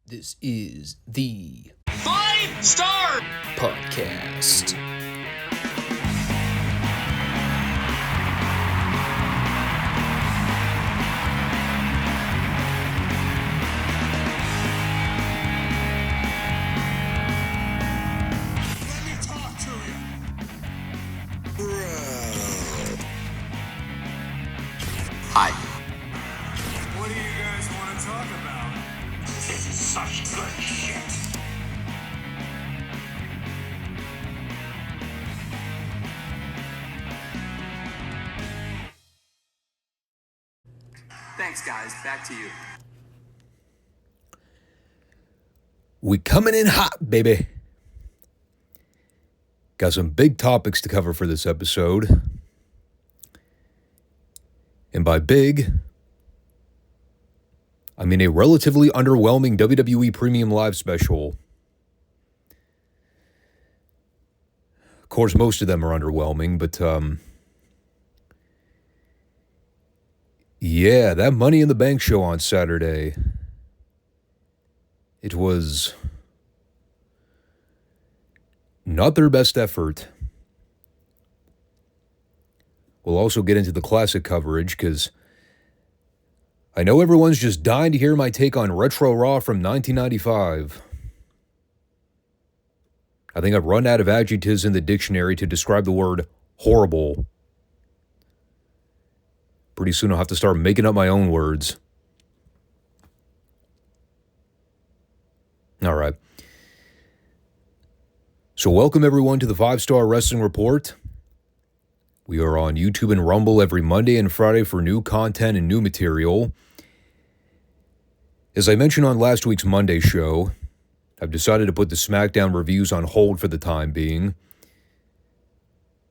This is the Five Starr Podcast. Let me talk to you. Hi. What do you guys want to talk about? This is such good shit. Thanks, guys. Back to you. We coming in hot, baby. Got some big topics to cover for this episode. And by big, I mean a relatively underwhelming WWE Premium Live special. Of course, most of them are underwhelming, but yeah, that Money in the Bank show on Saturday, it was not their best effort. We'll also get into the classic coverage because I know everyone's just dying to hear my take on Retro Raw from 1995. I think I've run out of adjectives in the dictionary to describe the word horrible. Pretty soon I'll have to start making up my own words. All right. So welcome everyone to the Five Starr Wrestling Report. We are on YouTube and Rumble every Monday and Friday for new content and new material. As I mentioned on last week's Monday show, I've decided to put the SmackDown reviews on hold for the time being.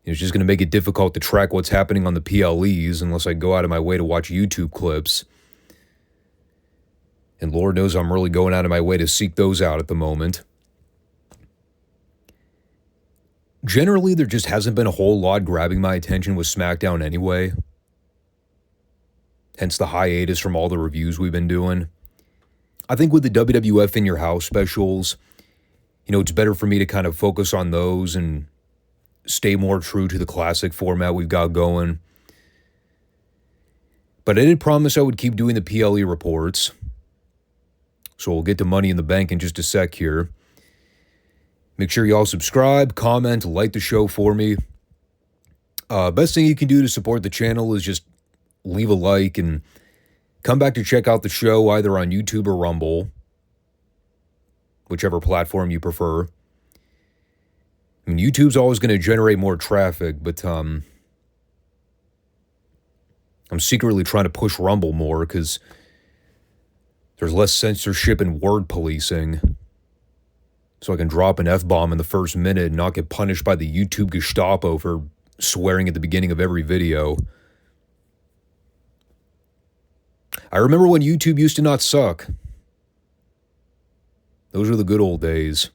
It's just going to make it difficult to track what's happening on the PLEs unless I go out of my way to watch YouTube clips. And Lord knows I'm really going out of my way to seek those out at the moment. Generally, there just hasn't been a whole lot grabbing my attention with SmackDown anyway. Hence the hiatus from all the reviews we've been doing. I think with the WWF In Your House specials, it's better for me to kind of focus on those and stay more true to the classic format we've got going. But I did promise I would keep doing the PLE reports. So we'll get to Money in the Bank in just a sec here. Make sure you all subscribe, comment, like the show for me. Best thing you can do to support the channel is just leave a like and come back to check out the show either on YouTube or Rumble, whichever platform you prefer. I mean, YouTube's always going to generate more traffic, but I'm secretly trying to push Rumble more because there's less censorship and word policing. So I can drop an F-bomb in the first minute and not get punished by the YouTube Gestapo for swearing at the beginning of every video. I remember when YouTube used to not suck. Those were the good old days.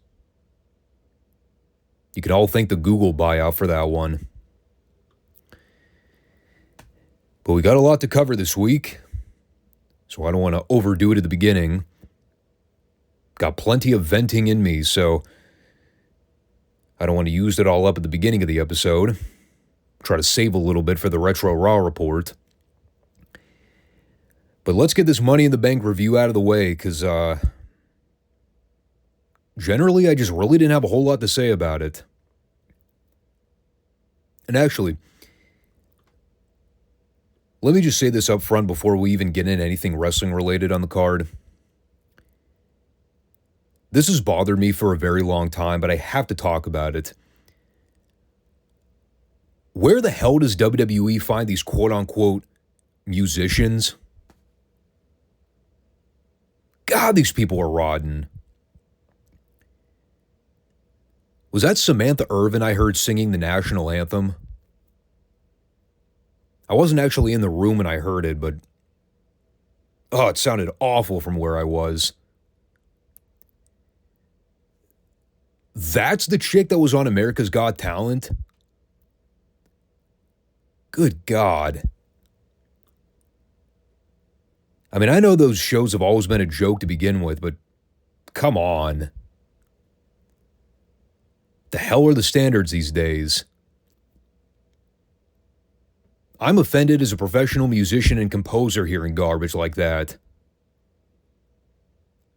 You can all thank the Google buyout for that one. But we got a lot to cover this week, so I don't want to overdo it at the beginning. Got plenty of venting in me, so I don't want to use it all up at the beginning of the episode. Try to save a little bit for the Retro Raw report. But let's get this Money in the Bank review out of the way, because generally I just really didn't have a whole lot to say about it. And actually, let me just say this up front before we even get into anything wrestling related on the card. This has bothered me for a very long time, but I have to talk about it. Where the hell does WWE find these quote-unquote musicians? God, these people are rotten. Was that Samantha Irvin I heard singing the national anthem? I wasn't actually in the room when I heard it, but it sounded awful from where I was. That's the chick that was on America's Got Talent? Good God. I mean, I know those shows have always been a joke to begin with, but Come on. The hell are the standards these days? I'm offended as a professional musician and composer hearing garbage like that.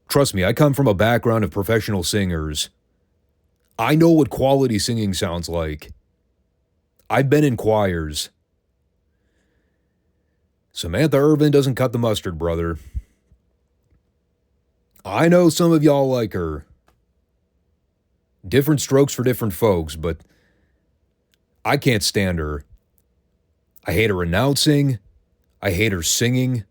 Trust me, I come from a background of professional singers. I know what quality singing sounds like. I've been in choirs. Samantha Irvin doesn't cut the mustard, brother. I know some of y'all like her. Different strokes for different folks, but I can't stand her. I hate her announcing. I hate her singing.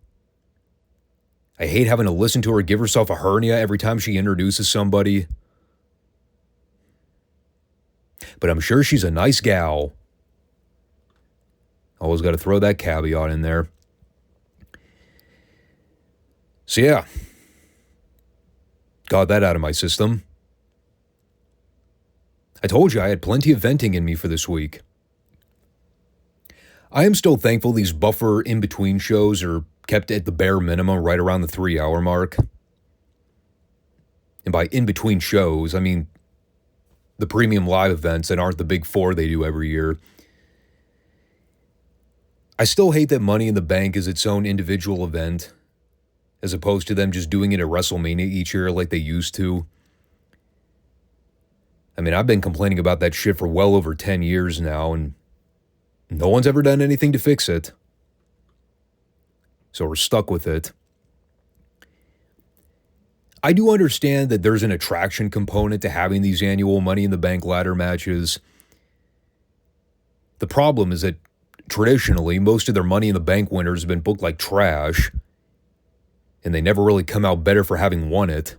I hate having to listen to her give herself a hernia every time she introduces somebody. But I'm sure she's a nice gal. Always got to throw that caveat in there. So yeah, got that out of my system. I told you I had plenty of venting in me for this week. I am still thankful these buffer in-between shows are kept at the bare minimum right around the 3-hour mark. And by in-between shows, I mean the premium live events that aren't the big four they do every year. I still hate that Money in the Bank is its own individual event, as opposed to them just doing it at WrestleMania each year like they used to. I mean, I've been complaining about that shit for well over 10 years now, and no one's ever done anything to fix it. So we're stuck with it. I do understand that there's an attraction component to having these annual Money in the Bank ladder matches. The problem is that traditionally, most of their Money in the Bank winners have been booked like trash, and they never really come out better for having won it.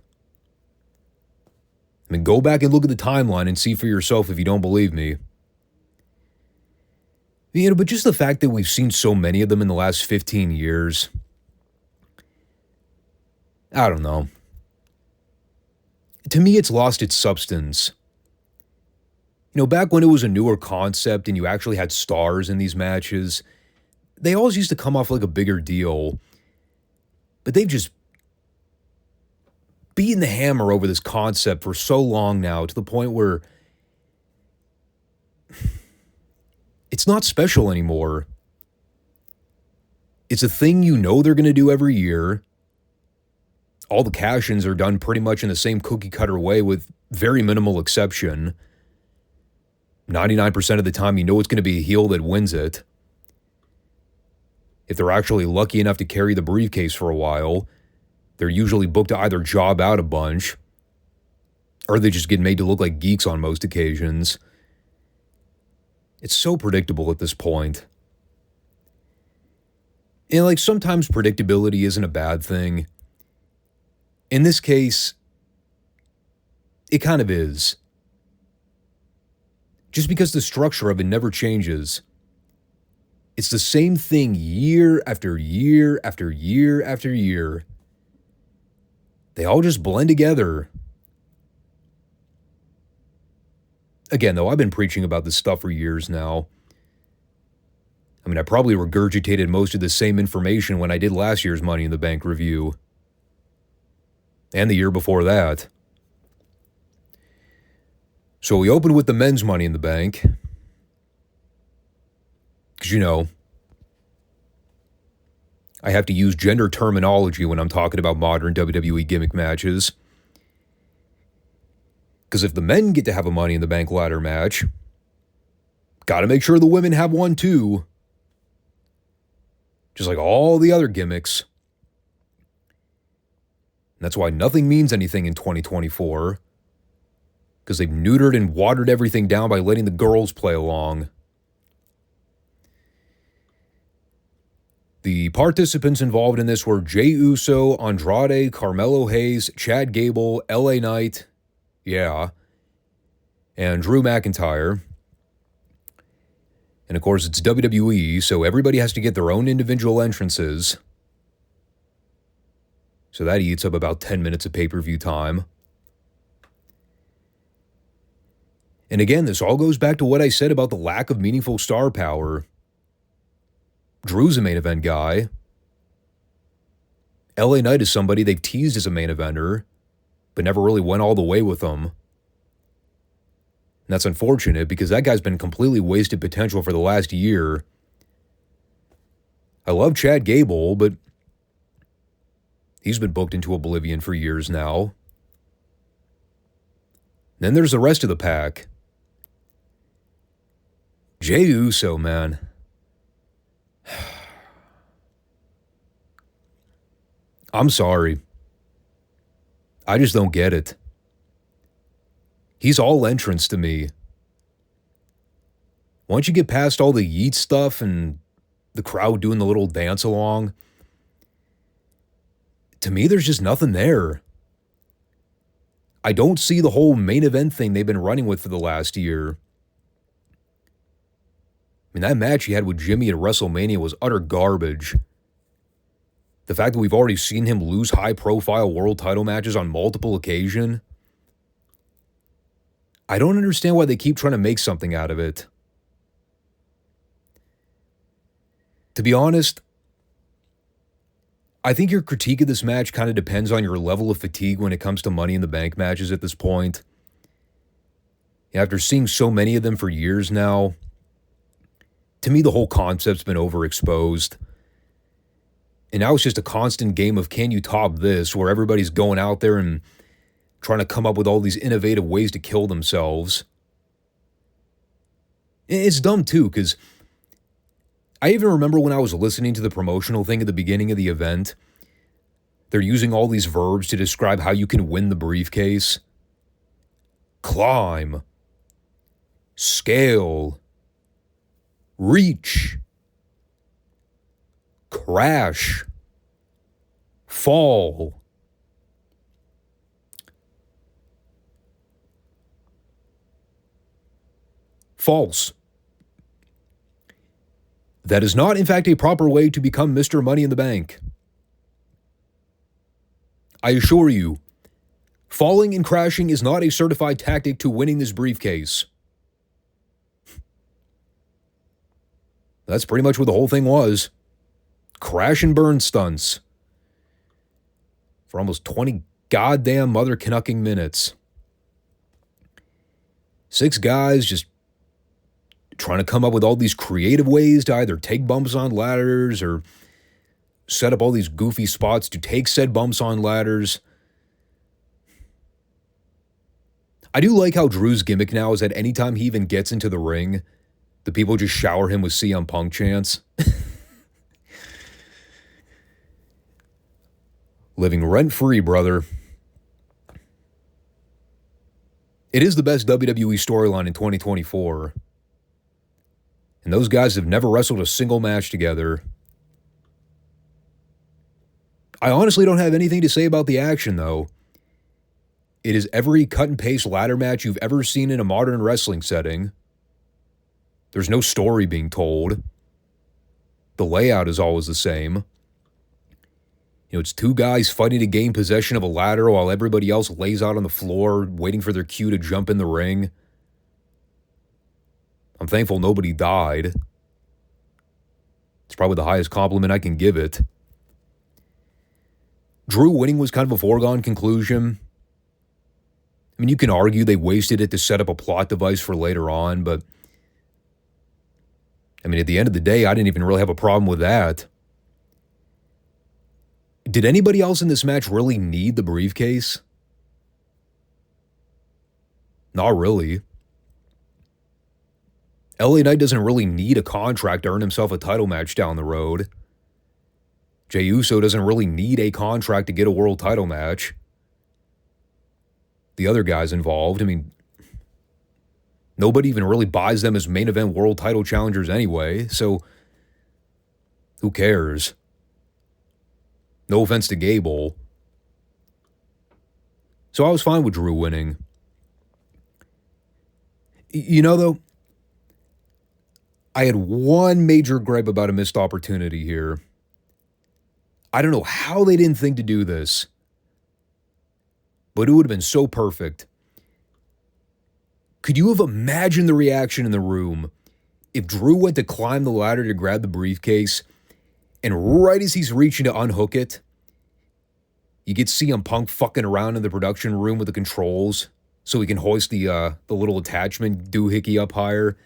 I mean, go back and look at the timeline and see for yourself if you don't believe me. You know, but just the fact that we've seen so many of them in the last 15 years, I don't know. To me, it's lost its substance. You know, back when it was a newer concept and you actually had stars in these matches, they always used to come off like a bigger deal. But they've just beaten the hammer over this concept for so long now, to the point where it's not special anymore. It's a thing you know they're going to do every year. All the cash-ins are done pretty much in the same cookie-cutter way with very minimal exception. 99% of the time, you know it's going to be a heel that wins it. If they're actually lucky enough to carry the briefcase for a while, they're usually booked to either job out a bunch, or they just get made to look like geeks on most occasions. It's so predictable at this point. And like, sometimes predictability isn't a bad thing. In this case, it kind of is. Just because the structure of it never changes. It's the same thing year after year after year after year. They all just blend together. Again, though, I've been preaching about this stuff for years now. I mean, I probably regurgitated most of the same information when I did last year's Money in the Bank review. And the year before that. So we opened with the men's Money in the Bank. Because, you know, I have to use gender terminology when I'm talking about modern WWE gimmick matches. Because if the men get to have a Money in the Bank ladder match, gotta make sure the women have one too. Just like all the other gimmicks. And that's why nothing means anything in 2024. Because they've neutered and watered everything down by letting the girls play along. The participants involved in this were Jey Uso, Andrade, Carmelo Hayes, Chad Gable, LA Knight, yeah, and Drew McIntyre. And of course, it's WWE, so everybody has to get their own individual entrances. So that eats up about 10 minutes of pay-per-view time. And again, this all goes back to what I said about the lack of meaningful star power. Drew's a main event guy. LA Knight is somebody they've teased as a main eventer. but never really went all the way with them. And that's unfortunate because that guy's been completely wasted potential for the last year. I love Chad Gable, but he's been booked into oblivion for years now. Then there's the rest of the pack. Jey Uso, man. I'm sorry. I just don't get it. He's all entrance to me. Once you get past all the yeet stuff and the crowd doing the little dance along, to me, there's just nothing there. I don't see the whole main event thing they've been running with for the last year. I mean, that match he had with Jimmy at WrestleMania was utter garbage. The fact that we've already seen him lose high-profile world title matches on multiple occasions, I don't understand why they keep trying to make something out of it. To be honest, I think your critique of this match kind of depends on your level of fatigue when it comes to Money in the Bank matches at this point. After seeing so many of them for years now, to me the whole concept's been overexposed. And now it's just a constant game of can you top this, where everybody's going out there and trying to come up with all these innovative ways to kill themselves. It's dumb too, because I even remember when I was listening to the promotional thing at the beginning of the event, they're using all these verbs to describe how you can win the briefcase. Climb. Scale. Reach. Crash. Fall. False. That is not, in fact, a proper way to become Mr. Money in the Bank. I assure you, falling and crashing is not a certified tactic to winning this briefcase. That's pretty much what the whole thing was. Crash and burn stunts. For almost 20 goddamn mother knucking minutes. 6 guys just trying to come up with all these creative ways to either take bumps on ladders or set up all these goofy spots to take said bumps on ladders. I do like how Drew's gimmick now is that anytime he even gets into the ring, the people just shower him with CM Punk chants. Living rent-free, brother. It is the best WWE storyline in 2024. And those guys have never wrestled a single match together. I honestly don't have anything to say about the action, though. It is every cut-and-paste ladder match you've ever seen in a modern wrestling setting. There's no story being told. The layout is always the same. You know, it's 2 guys fighting to gain possession of a ladder while everybody else lays out on the floor waiting for their cue to jump in the ring. I'm thankful nobody died. It's probably the highest compliment I can give it. Drew winning was kind of a foregone conclusion. I mean, you can argue they wasted it to set up a plot device for later on, but I mean, at the end of the day, I didn't even really have a problem with that. Did anybody else in this match really need the briefcase? Not really. LA Knight doesn't really need a contract to earn himself a title match down the road. Jey Uso doesn't really need a contract to get a world title match. The other guys involved, I mean, nobody even really buys them as main event world title challengers anyway, so who cares? No offense to Gable. So I was fine with Drew winning. You know, though, I had one major gripe about a missed opportunity here. I don't know how they didn't think to do this, but it would have been so perfect. Could you have imagined the reaction in the room if Drew went to climb the ladder to grab the briefcase, and right as he's reaching to unhook it, You get CM Punk fucking around in the production room with the controls so he can hoist the little attachment doohickey up higher.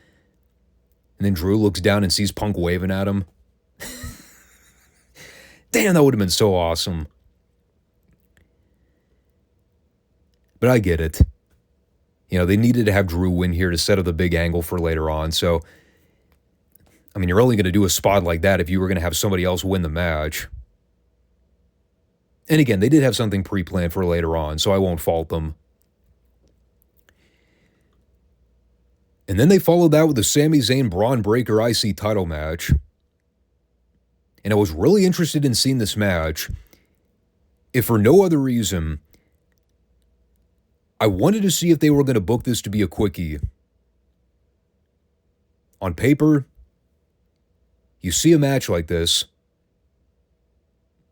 And then Drew looks down and sees Punk waving at him. Damn, that would have been so awesome. But I get it. You know, they needed to have Drew win here to set up the big angle for later on. So, I mean, you're only going to do a spot like that if you were going to have somebody else win the match. And again, they did have something pre-planned for later on, so I won't fault them. And then they followed that with the Sami Zayn Braun Breaker IC title match. And I was really interested in seeing this match, if for no other reason, I wanted to see if they were going to book this to be a quickie. On paper, you see a match like this,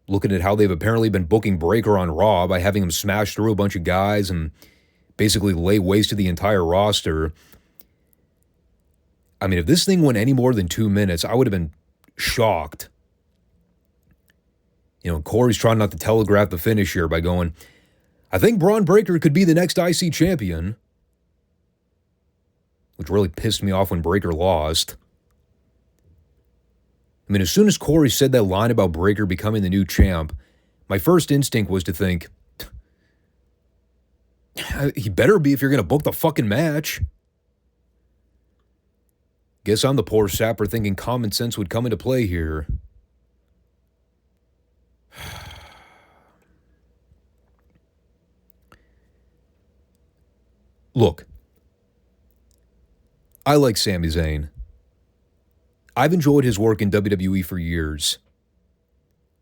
looking at how they've apparently been booking Breaker on Raw by having him smash through a bunch of guys and basically lay waste to the entire roster. I mean, if this thing went any more than 2 minutes, I would have been shocked. You know, Corey's trying not to telegraph the finish here by going, I think Braun Breaker could be the next IC champion. Which really pissed me off when Breaker lost. I mean, as soon as Corey said that line about Breaker becoming the new champ, my first instinct was to think, he better be if you're going to book the fucking match. Guess I'm the poor sapper thinking common sense would come into play here. Look, I like Sami Zayn. I've enjoyed his work in WWE for years.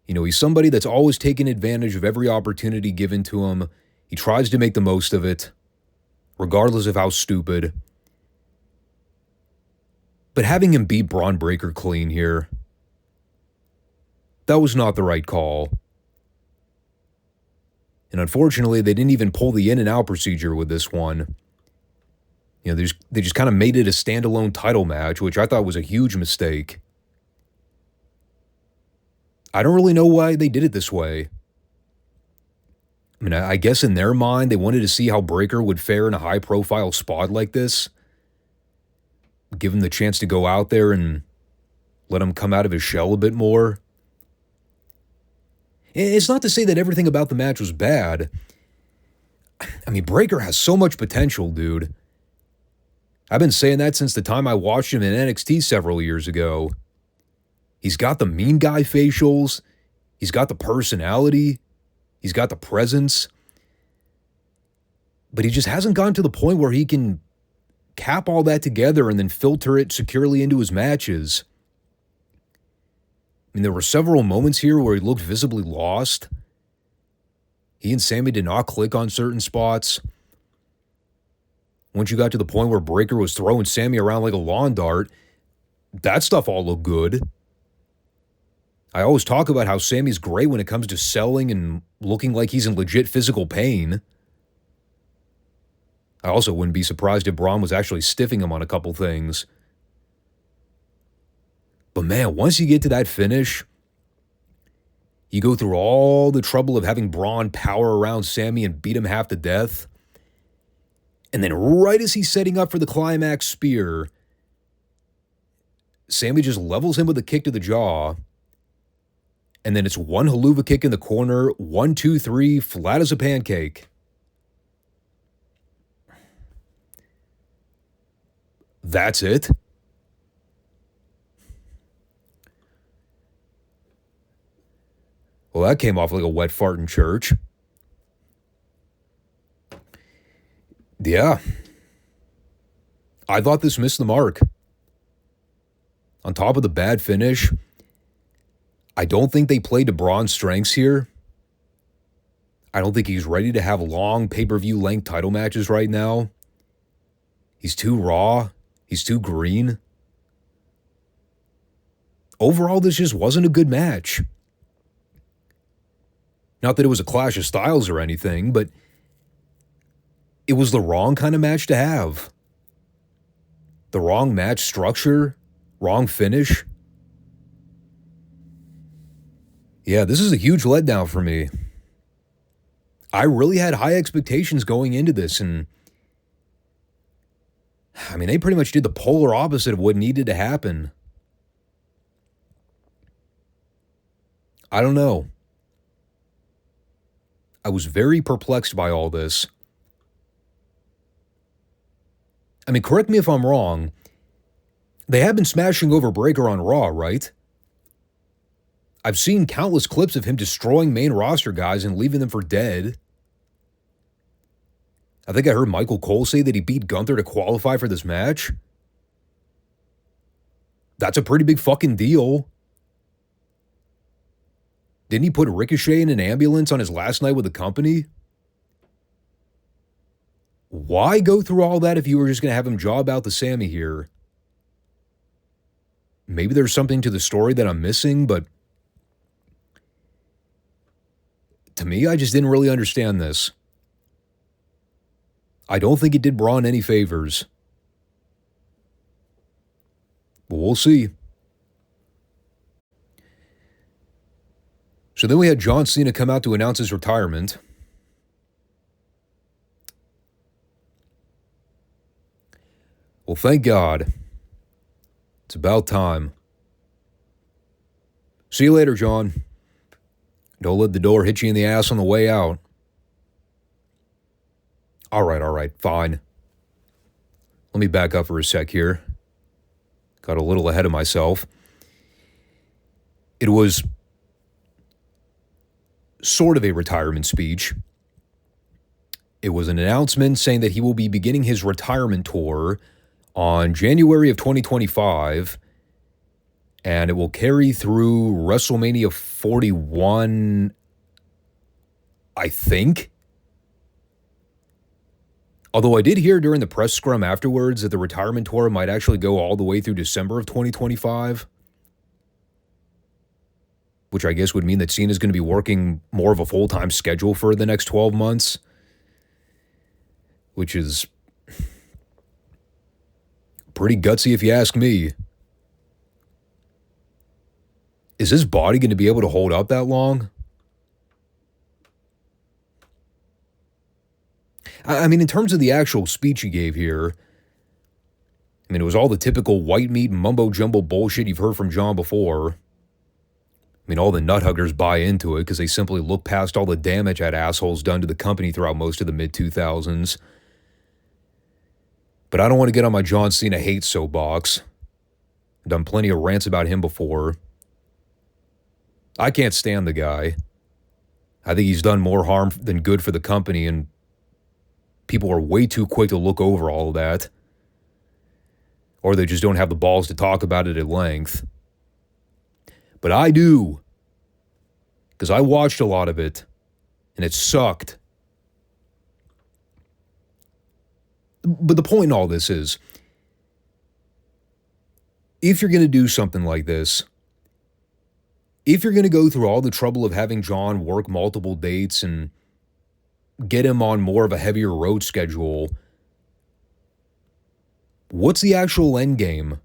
You know, he's somebody that's always taken advantage of every opportunity given to him. He tries to make the most of it, regardless of how stupid. But having him beat Braun Breaker clean here, that was not the right call. And unfortunately, they didn't even pull the in and out procedure with this one. You know, they just kind of made it a standalone title match, which I thought was a huge mistake. I don't really know why they did it this way. I mean, I guess in their mind, they wanted to see how Breaker would fare in a high-profile spot like this. Give him the chance to go out there and let him come out of his shell a bit more. It's not to say that everything about the match was bad. I mean, Breaker has so much potential, dude. I've been saying that since the time I watched him in NXT several years ago. He's got the mean guy facials. He's got the personality. He's got the presence. But he just hasn't gotten to the point where he can cap all that together and then filter it securely into his matches. I mean, there were several moments here where he looked visibly lost. He and Sami did not click on certain spots. Once you got to the point where Breaker was throwing Sami around like a lawn dart, that stuff all looked good. I always talk about how Sami's great when it comes to selling and looking like he's in legit physical pain. I also wouldn't be surprised if Braun was actually stiffing him on a couple things. But man, once you get to that finish, you go through all the trouble of having Braun power around Sami and beat him half to death. And then right as he's setting up for the climax spear, Sami just levels him with a kick to the jaw. And then it's one haluva kick in the corner, 1, 2, 3, flat as a pancake. That's it? Well, that came off like a wet fart in church. Yeah. I thought this missed the mark. On top of the bad finish, I don't think they played to Braun's strengths here. I don't think he's ready to have long pay-per-view length title matches right now. He's too raw. He's too green. Overall, this just wasn't a good match. Not that it was a clash of styles or anything, but it was the wrong kind of match to have. The wrong match structure, wrong finish. Yeah, this is a huge letdown for me. I really had high expectations going into this, and I mean, they pretty much did the polar opposite of what needed to happen. I don't know. I was very perplexed by all this. I mean, correct me if I'm wrong. They have been smashing over Breakker on Raw, right? I've seen countless clips of him destroying main roster guys and leaving them for dead. I think I heard Michael Cole say that he beat Gunther to qualify for this match. That's a pretty big fucking deal. Didn't he put Ricochet in an ambulance on his last night with the company? Why go through all that if you were just going to have him job out the Sammy here? Maybe there's something to the story that I'm missing, but to me, I just didn't really understand this. I don't think it did Braun any favors. But we'll see. So then we had John Cena come out to announce his retirement. Well, thank God. It's about time. See you later, John. Don't let the door hit you in the ass on the way out. All right, fine. Let me back up for a sec here. Got a little ahead of myself. It was sort of a retirement speech. It was an announcement saying that he will be beginning his retirement tour on January of 2025, and it will carry through WrestleMania 41, I think. Although I did hear during the press scrum afterwards that the retirement tour might actually go all the way through December of 2025, which I guess would mean that Cena's going to be working more of a full-time schedule for the next 12 months, which is pretty gutsy if you ask me. Is his body going to be able to hold up that long? I mean, in terms of the actual speech he gave here, I mean, it was all the typical white meat mumbo-jumbo bullshit you've heard from John before. I mean, all the nut huggers buy into it because they simply look past all the damage that asshole's done to the company throughout most of the mid-2000s. But I don't want to get on my John Cena hate soapbox. I've done plenty of rants about him before. I can't stand the guy. I think he's done more harm than good for the company, and people are way too quick to look over all of that. Or they just don't have the balls to talk about it at length. But I do. Because I watched a lot of it, and it sucked. But the point in all this is, if you're going to do something like this, if you're going to go through all the trouble of having John work multiple dates and get him on more of a heavier road schedule, what's the actual end game?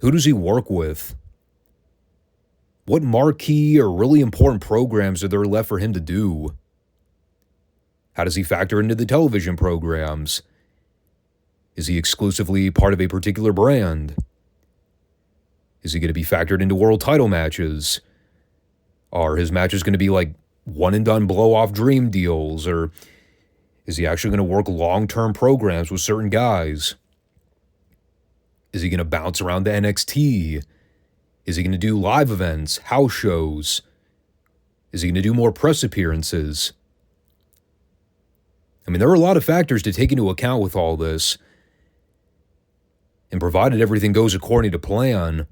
Who does he work with? What marquee or really important programs are there left for him to do? How does he factor into the television programs? Is he exclusively part of a particular brand? Is he going to be factored into world title matches? Are his matches going to be like one-and-done blow-off dream deals? Or is he actually going to work long-term programs with certain guys? Is he going to bounce around to NXT? Is he going to do live events, house shows? Is he going to do more press appearances? I mean, there are a lot of factors to take into account with all this. And provided everything goes according to plan,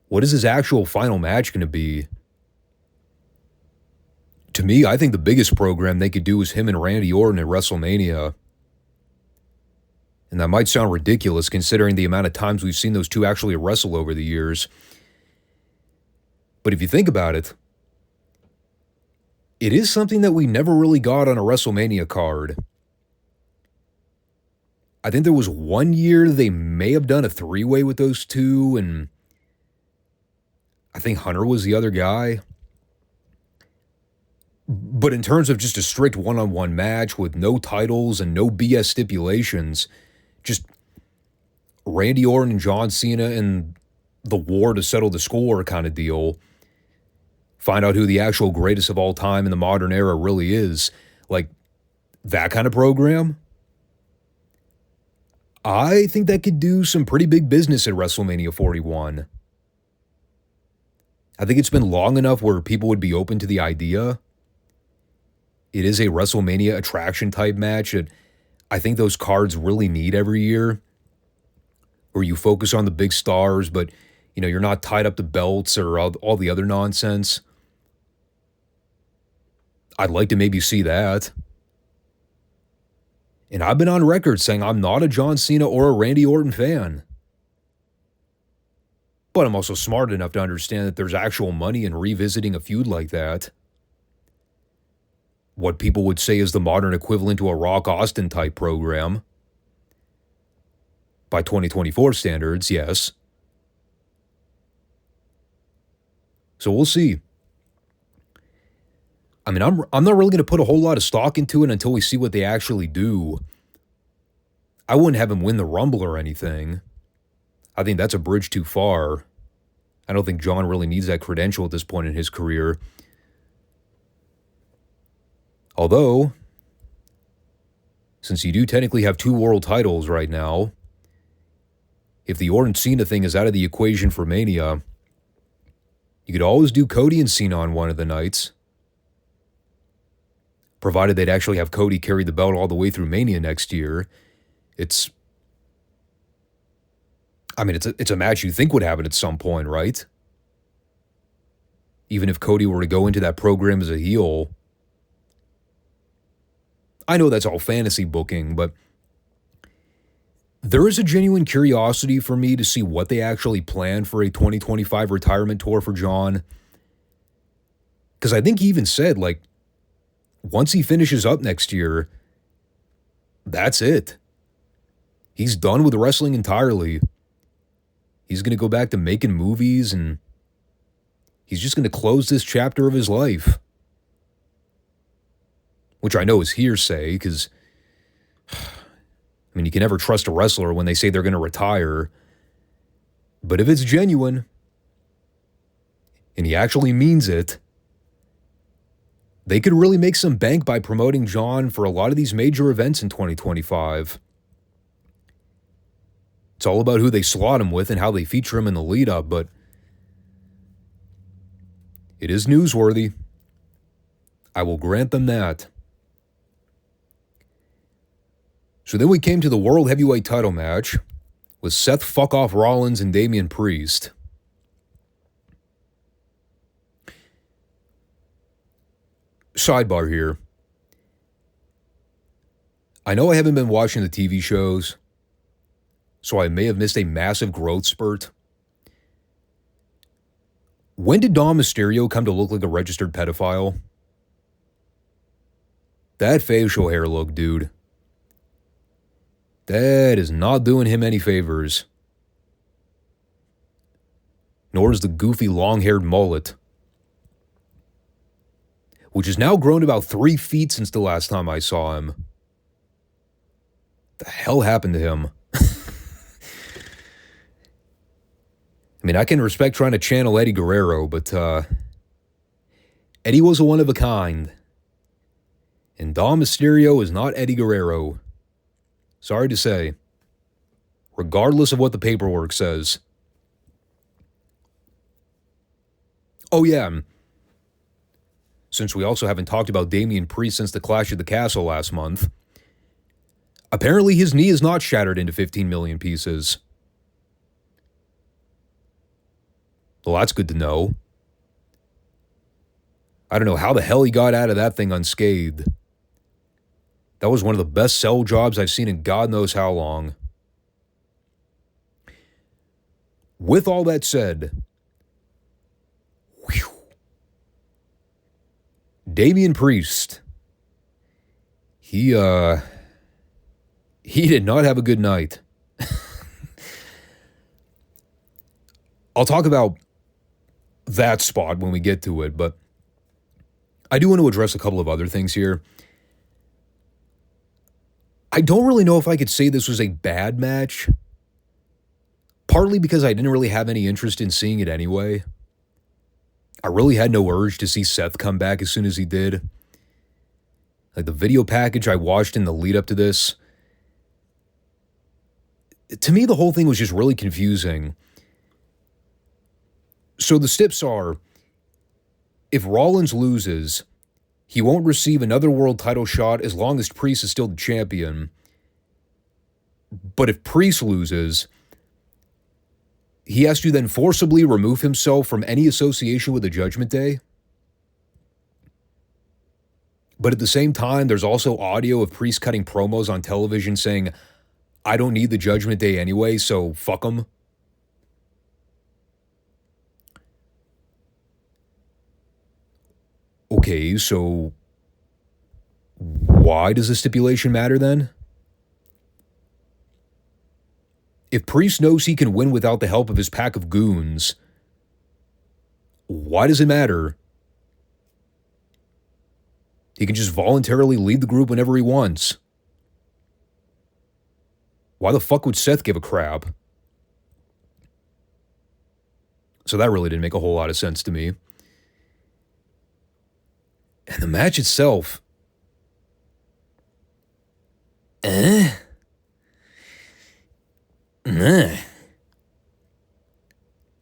what is his actual final match going to be? To me, I think the biggest program they could do is him and Randy Orton at WrestleMania. And that might sound ridiculous considering the amount of times we've seen those two actually wrestle over the years. But if you think about it, it is something that we never really got on a WrestleMania card. I think there was one year they may have done a three-way with those two, and I think Hunter was the other guy. But in terms of just a strict one-on-one match with no titles and no BS stipulations, just Randy Orton and John Cena and the war to settle the score kind of deal, find out who the actual greatest of all time in the modern era really is, like that kind of program, I think that could do some pretty big business at WrestleMania 41. I think it's been long enough where people would be open to the idea. It is a WrestleMania attraction type match that I think those cards really need every year, where you focus on the big stars, but you're not tied up to belts or all the other nonsense. I'd like to maybe see that. And I've been on record saying I'm not a John Cena or a Randy Orton fan. But I'm also smart enough to understand that there's actual money in revisiting a feud like that. What people would say is the modern equivalent to a Rock Austin type program. By 2024 standards, yes. So we'll see. I mean, I'm not really going to put a whole lot of stock into it until we see what they actually do. I wouldn't have him win the Rumble or anything. I think that's a bridge too far. I don't think John really needs that credential at this point in his career. Although, since you do technically have 2 world titles right now, if the Orton Cena thing is out of the equation for Mania, you could always do Cody and Cena on one of the nights, provided they'd actually have Cody carry the belt all the way through Mania next year. It's a match you think would happen at some point, right? Even if Cody were to go into that program as a heel. I know that's all fantasy booking, but there is a genuine curiosity for me to see what they actually plan for a 2025 retirement tour for John. Because I think he even said, once he finishes up next year, that's it. He's done with wrestling entirely. He's going to go back to making movies, and he's just going to close this chapter of his life. Which I know is hearsay, because, you can never trust a wrestler when they say they're going to retire. But if it's genuine, and he actually means it, they could really make some bank by promoting John for a lot of these major events in 2025. It's all about who they slot him with and how they feature him in the lead-up, but it is newsworthy. I will grant them that. So then we came to the World Heavyweight title match with Seth Fuck-Off Rollins and Damian Priest. Sidebar here. I know I haven't been watching the TV shows, so I may have missed a massive growth spurt. When did Dom Mysterio come to look like a registered pedophile? That facial hair look, dude. That is not doing him any favors. Nor is the goofy long-haired mullet, which has now grown about 3 feet since the last time I saw him. The hell happened to him? I can respect trying to channel Eddie Guerrero, but Eddie was a one of a kind. And Dom Mysterio is not Eddie Guerrero. Sorry to say. Regardless of what the paperwork says. Oh yeah. Since we also haven't talked about Damian Priest since the Clash of the Castle last month, apparently his knee is not shattered into 15 million pieces. Well, that's good to know. I don't know how the hell he got out of that thing unscathed. That was one of the best sell jobs I've seen in God knows how long. With all that said, Damian Priest, he did not have a good night. I'll talk about that spot when we get to it, but I do want to address a couple of other things here. I don't really know if I could say this was a bad match, partly because I didn't really have any interest in seeing it anyway. I really had no urge to see Seth come back as soon as he did. Like the video package I watched in the lead up to this, to me the whole thing was just really confusing. So the steps are, if Rollins loses, he won't receive another world title shot as long as Priest is still the champion. But if Priest loses, he has to then forcibly remove himself from any association with the Judgment Day. But at the same time, there's also audio of Priest cutting promos on television saying, I don't need the Judgment Day anyway, so fuck them. Okay, so why does the stipulation matter then? If Priest knows he can win without the help of his pack of goons, why does it matter? He can just voluntarily leave the group whenever he wants. Why the fuck would Seth give a crap? So that really didn't make a whole lot of sense to me. And the match itself,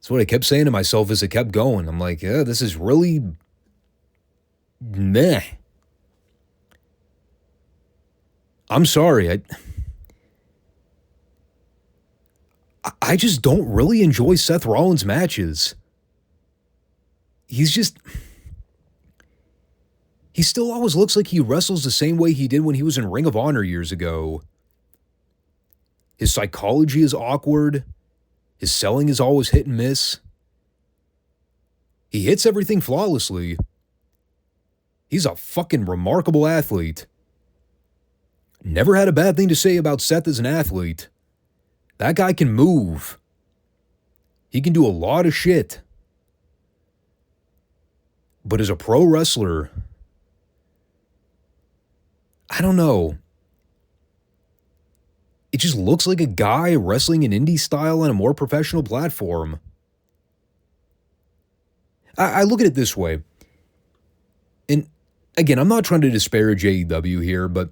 That's what I kept saying to myself as it kept going. I'm like, yeah, this is really meh. I'm sorry. I just don't really enjoy Seth Rollins' matches. He still always looks like he wrestles the same way he did when he was in Ring of Honor years ago. His psychology is awkward. His selling is always hit and miss. He hits everything flawlessly. He's a fucking remarkable athlete. Never had a bad thing to say about Seth as an athlete. That guy can move. He can do a lot of shit. But as a pro wrestler, I don't know. It just looks like a guy wrestling in indie style on a more professional platform. I look at it this way. And again, I'm not trying to disparage AEW here, but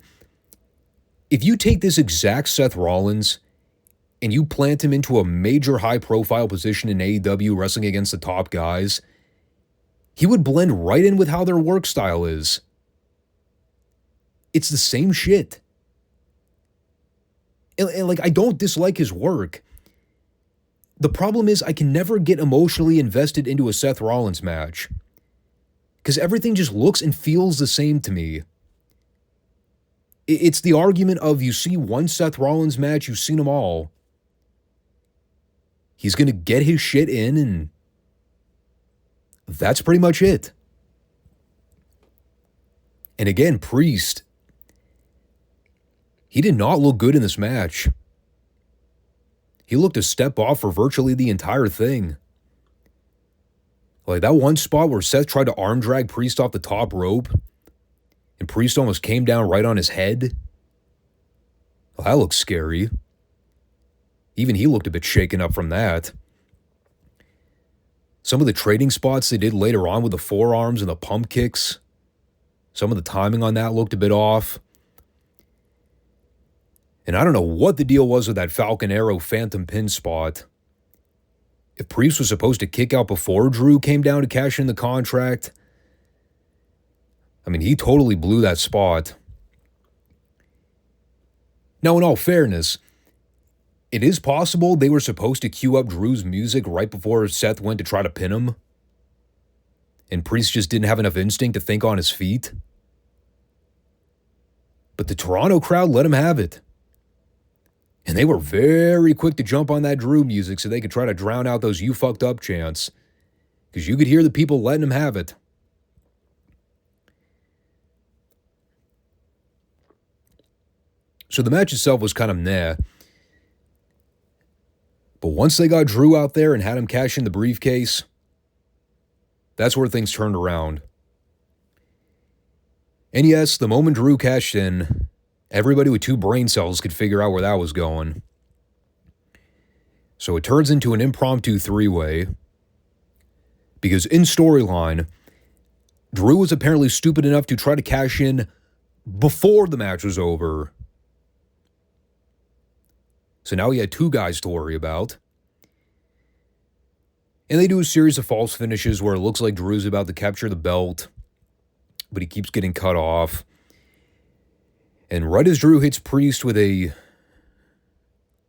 if you take this exact Seth Rollins and you plant him into a major high-profile position in AEW wrestling against the top guys, he would blend right in with how their work style is. It's the same shit. And like, I don't dislike his work. The problem is I can never get emotionally invested into a Seth Rollins match. Because everything just looks and feels the same to me. It's the argument of you see one Seth Rollins match, you've seen them all. He's going to get his shit in, and that's pretty much it. And again, Priest, he did not look good in this match. He looked a step off for virtually the entire thing. Like that one spot where Seth tried to arm drag Priest off the top rope, and Priest almost came down right on his head. Well, that looks scary. Even he looked a bit shaken up from that. Some of the trading spots they did later on with the forearms and the pump kicks, some of the timing on that looked a bit off. And I don't know what the deal was with that Falcon Arrow Phantom pin spot. If Priest was supposed to kick out before Drew came down to cash in the contract, I mean, he totally blew that spot. Now, in all fairness, it is possible they were supposed to cue up Drew's music right before Seth went to try to pin him, and Priest just didn't have enough instinct to think on his feet. But the Toronto crowd let him have it. And they were very quick to jump on that Drew music so they could try to drown out those "you fucked up" chants. Because you could hear the people letting him have it. So the match itself was kind of meh. But once they got Drew out there and had him cash in the briefcase, that's where things turned around. And yes, the moment Drew cashed in, everybody with 2 brain cells could figure out where that was going. So it turns into an impromptu 3-way. Because in storyline, Drew was apparently stupid enough to try to cash in before the match was over. So now he had 2 guys to worry about. And they do a series of false finishes where it looks like Drew's about to capture the belt, but he keeps getting cut off. And right as Drew hits Priest with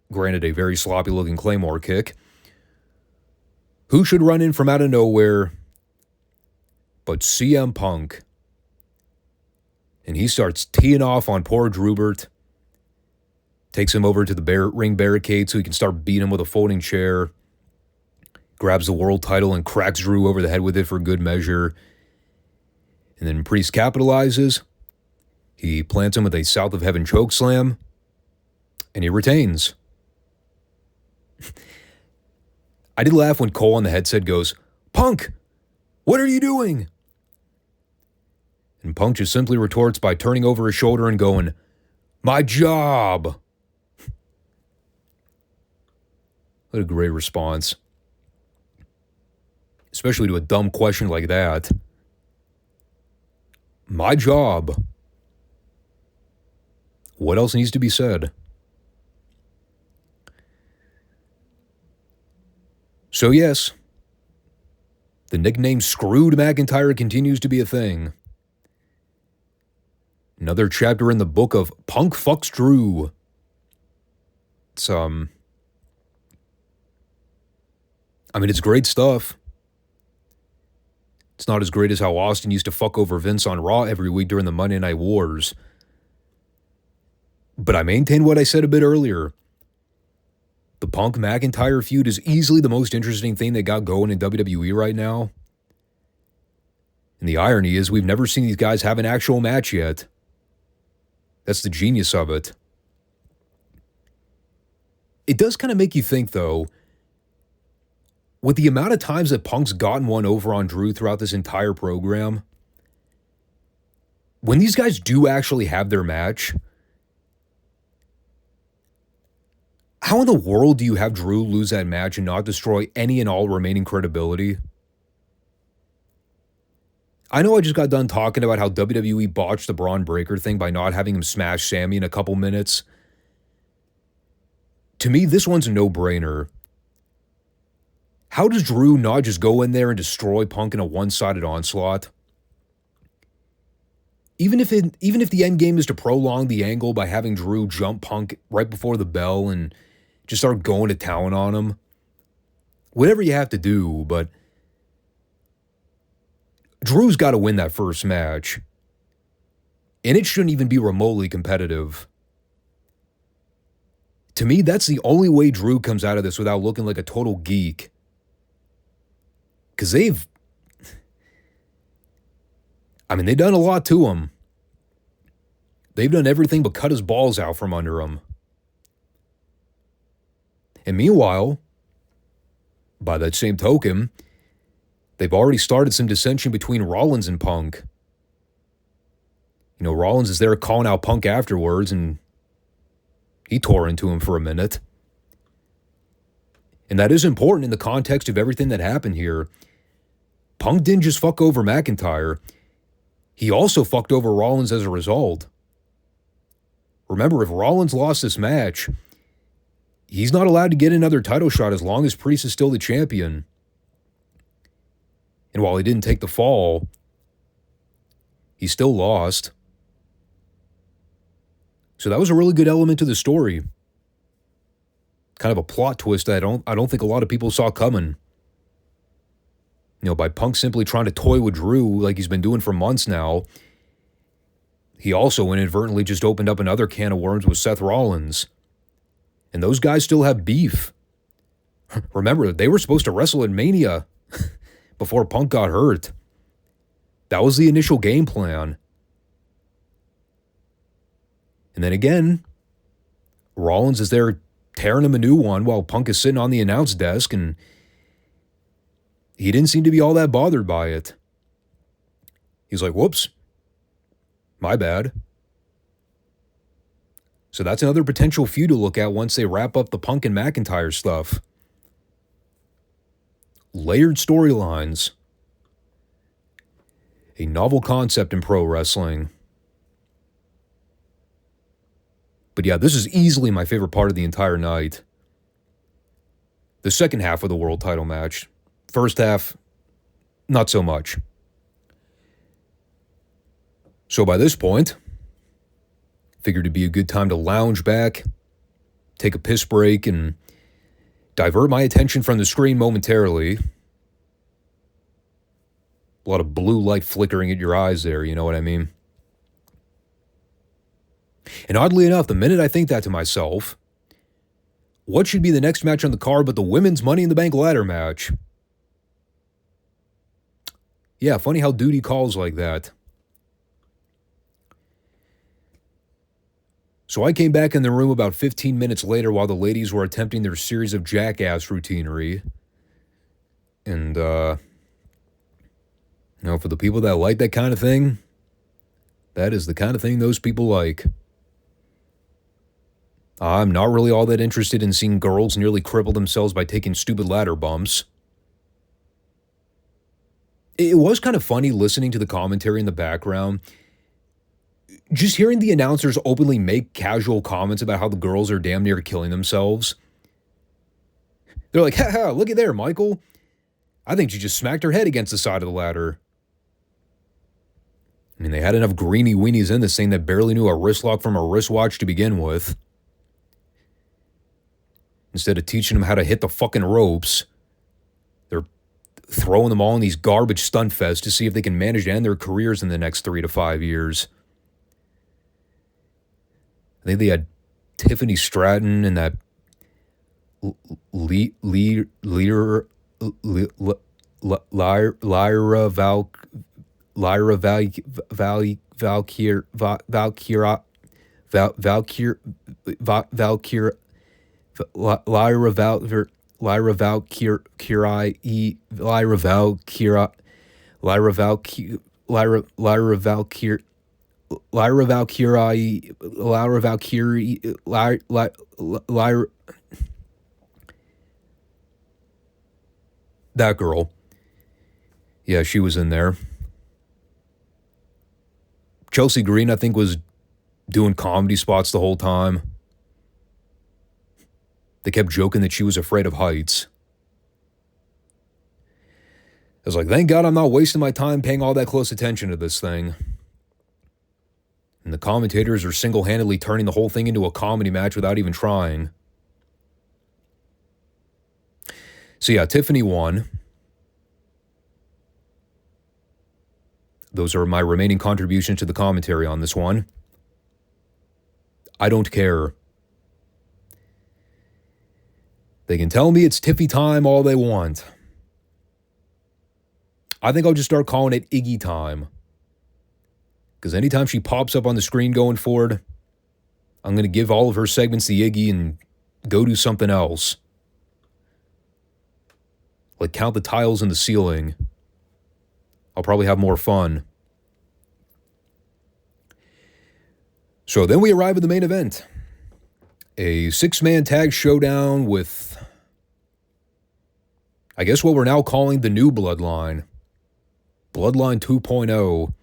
granted, a very sloppy-looking Claymore kick, who should run in from out of nowhere but CM Punk? And he starts teeing off on poor Drewbert, takes him over to the ring barricade so he can start beating him with a folding chair, grabs the world title and cracks Drew over the head with it for good measure. And then Priest capitalizes. He plants him with a South of Heaven chokeslam, and he retains. I did laugh when Cole on the headset goes, "Punk, what are you doing?" And Punk just simply retorts by turning over his shoulder and going, "My job." What a great response. Especially to a dumb question like that. My job. What else needs to be said? So yes, the nickname Screwed McIntyre continues to be a thing. Another chapter in the book of Punk Fucks Drew. It's, it's great stuff. It's not as great as how Austin used to fuck over Vince on Raw every week during the Monday Night Wars. But I maintain what I said a bit earlier. The Punk-McIntyre feud is easily the most interesting thing they got going in WWE right now. And the irony is we've never seen these guys have an actual match yet. That's the genius of it. It does kind of make you think, though, with the amount of times that Punk's gotten one over on Drew throughout this entire program, when these guys do actually have their match, how in the world do you have Drew lose that match and not destroy any and all remaining credibility? I know I just got done talking about how WWE botched the Braun Breaker thing by not having him smash Sammy in a couple minutes. To me, this one's a no-brainer. How does Drew not just go in there and destroy Punk in a one-sided onslaught? Even if the end game is to prolong the angle by having Drew jump Punk right before the bell and just start going to town on him. Whatever you have to do, but Drew's got to win that first match. And it shouldn't even be remotely competitive. To me, that's the only way Drew comes out of this without looking like a total geek. Because they've done a lot to him. They've done everything but cut his balls out from under him. And meanwhile, by that same token, they've already started some dissension between Rollins and Punk. You know, Rollins is there calling out Punk afterwards, and he tore into him for a minute. And that is important in the context of everything that happened here. Punk didn't just fuck over McIntyre. He also fucked over Rollins as a result. Remember, if Rollins lost this match, he's not allowed to get another title shot as long as Priest is still the champion. And while he didn't take the fall, he still lost. So that was a really good element to the story. Kind of a plot twist that I don't think a lot of people saw coming. You know, by Punk simply trying to toy with Drew like he's been doing for months now, he also inadvertently just opened up another can of worms with Seth Rollins. And those guys still have beef. Remember, they were supposed to wrestle at Mania before Punk got hurt. That was the initial game plan. And then again, Rollins is there tearing him a new one while Punk is sitting on the announce desk, and he didn't seem to be all that bothered by it. He's like, whoops, My bad. So that's another potential feud to look at once they wrap up the Punk and McIntyre stuff. Layered storylines. A novel concept in pro wrestling. But yeah, this is easily my favorite part of the entire night. The second half of the world title match. First half, not so much. So by this point, figured it'd be a good time to lounge back, take a piss break, and divert my attention from the screen momentarily. A lot of blue light flickering at your eyes there, you know what I mean? And oddly enough, the minute I think that to myself, what should be the next match on the card but the women's Money in the Bank ladder match? Yeah, funny how duty calls like that. So I came back in the room about 15 minutes later while the ladies were attempting their series of jackass routinery. And, for the people that like that kind of thing, that is the kind of thing those people like. I'm not really all that interested in seeing girls nearly cripple themselves by taking stupid ladder bumps. It was kind of funny listening to the commentary in the background. Just hearing the announcers openly make casual comments about how the girls are damn near killing themselves. They're like, haha, look at there, Michael. I think she just smacked her head against the side of the ladder. I mean, they had enough greeny weenies in this thing that barely knew a wrist lock from a wristwatch to begin with. Instead of teaching them how to hit the fucking ropes, they're throwing them all in these garbage stunt fests to see if they can manage to end their careers in the next 3 to 5 years. I think they had Tiffany Stratton and that that girl. Yeah, she was in there. Chelsea Green, I think, was doing comedy spots the whole time. They kept joking that she was afraid of heights. I was like, thank God I'm not wasting my time paying all that close attention to this thing. And the commentators are single-handedly turning the whole thing into a comedy match without even trying. So yeah, Tiffany won. Those are my remaining contributions to the commentary on this one. I don't care. They can tell me it's Tiffy time all they want. I think I'll just start calling it Iggy time. Because anytime she pops up on the screen going forward, I'm going to give all of her segments the Iggy and go do something else. Like count the tiles in the ceiling. I'll probably have more fun. So then we arrive at the main event. A 6-man tag showdown with, I guess what we're now calling the new Bloodline. Bloodline 2.0.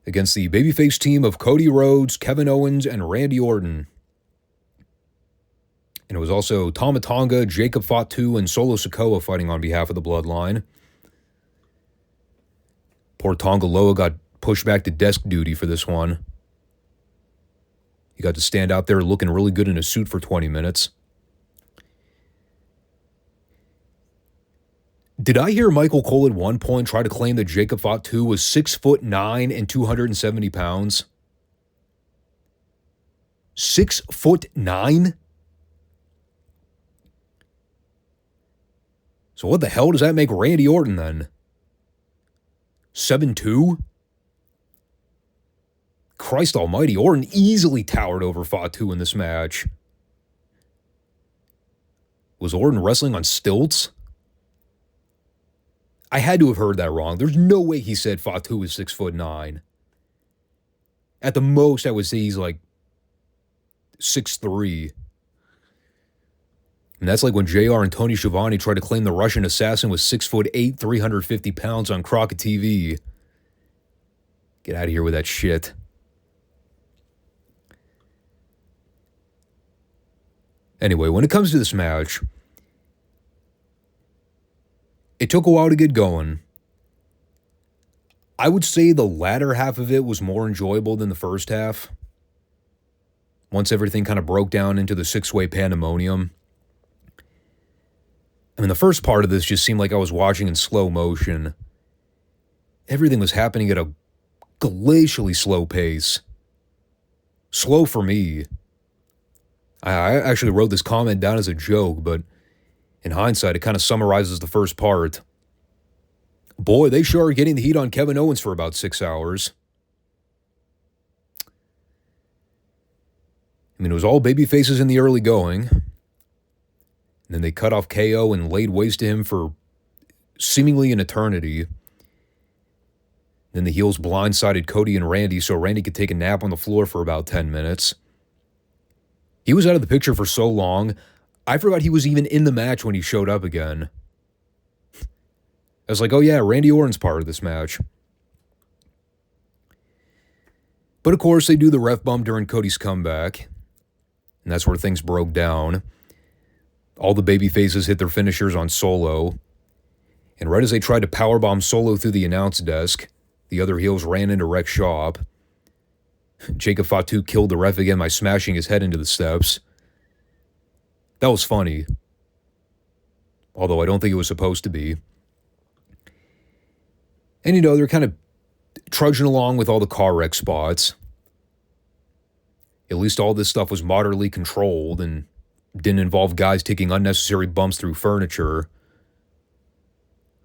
Against the babyface team of Cody Rhodes, Kevin Owens, and Randy Orton. And it was also Tama Tonga, Jacob Fatu, and Solo Sikoa fighting on behalf of the Bloodline. Poor Tonga Loa got pushed back to desk duty for this one. He got to stand out there looking really good in a suit for 20 minutes. Did I hear Michael Cole at one point try to claim that Jacob Fatu was 6'9" and 270 pounds? 6'9"? So what the hell does that make Randy Orton then? 7'2"? Christ almighty, Orton easily towered over Fatu in this match. Was Orton wrestling on stilts? I had to have heard that wrong. There's no way he said Fatu was 6'9". At the most, I would say he's like 6'3". And that's like when JR and Tony Schiavone tried to claim the Russian assassin was 6'8", 350 pounds on Crockett TV. Get out of here with that shit. Anyway, when it comes to this match, it took a while to get going. I would say the latter half of it was more enjoyable than the first half. Once everything kind of broke down into the six-way pandemonium. I mean, the first part of this just seemed like I was watching in slow motion. Everything was happening at a glacially slow pace. Slow for me. I actually wrote this comment down as a joke, but in hindsight, it kind of summarizes the first part. Boy, they sure are getting the heat on Kevin Owens for about 6 hours. I mean, it was all baby faces in the early going. And then they cut off KO and laid waste to him for seemingly an eternity. Then the heels blindsided Cody and Randy so Randy could take a nap on the floor for about 10 minutes. He was out of the picture for so long, I forgot he was even in the match when he showed up again. I was like, oh yeah, Randy Orton's part of this match. But of course, they do the ref bump during Cody's comeback. And that's where things broke down. All the baby faces hit their finishers on Solo. And right as they tried to powerbomb Solo through the announce desk, the other heels ran into Rex Schaub. Jacob Fatu killed the ref again by smashing his head into the steps. That was funny. Although I don't think it was supposed to be. And they're kind of trudging along with all the car wreck spots. At least all this stuff was moderately controlled and didn't involve guys taking unnecessary bumps through furniture.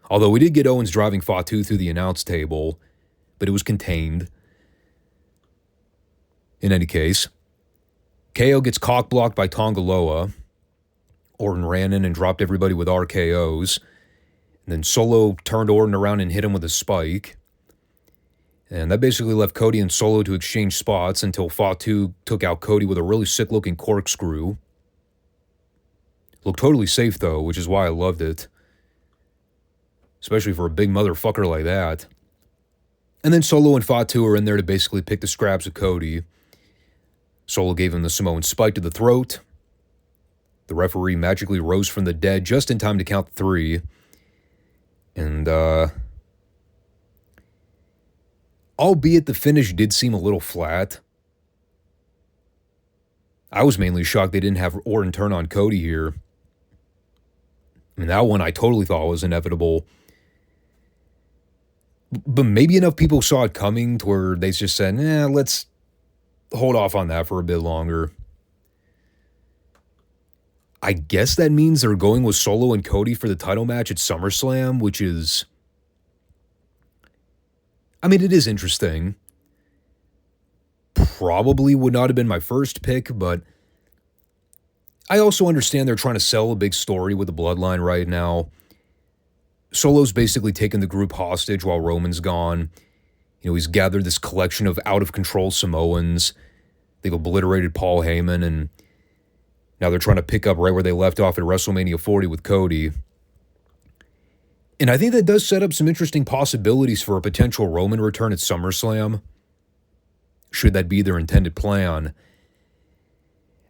Although we did get Owens driving Fatu through the announce table, but it was contained. In any case, KO gets cock-blocked by Tongaloa. Orton ran in and dropped everybody with RKOs. And then Solo turned Orton around and hit him with a spike. And that basically left Cody and Solo to exchange spots until Fatu took out Cody with a really sick-looking corkscrew. Looked totally safe, though, which is why I loved it. Especially for a big motherfucker like that. And then Solo and Fatu are in there to basically pick the scraps of Cody. Solo gave him the Samoan spike to the throat. The referee magically rose from the dead just in time to count 3. And, albeit the finish did seem a little flat. I was mainly shocked they didn't have Orton turn on Cody here. I mean, that one I totally thought was inevitable. But maybe enough people saw it coming to where they just said, let's hold off on that for a bit longer. I guess that means they're going with Solo and Cody for the title match at SummerSlam, which is... I mean, it is interesting. Probably would not have been my first pick, but I also understand they're trying to sell a big story with the Bloodline right now. Solo's basically taken the group hostage while Roman's gone. He's gathered this collection of out-of-control Samoans. They've obliterated Paul Heyman, and now they're trying to pick up right where they left off at WrestleMania 40 with Cody. And I think that does set up some interesting possibilities for a potential Roman return at SummerSlam, should that be their intended plan.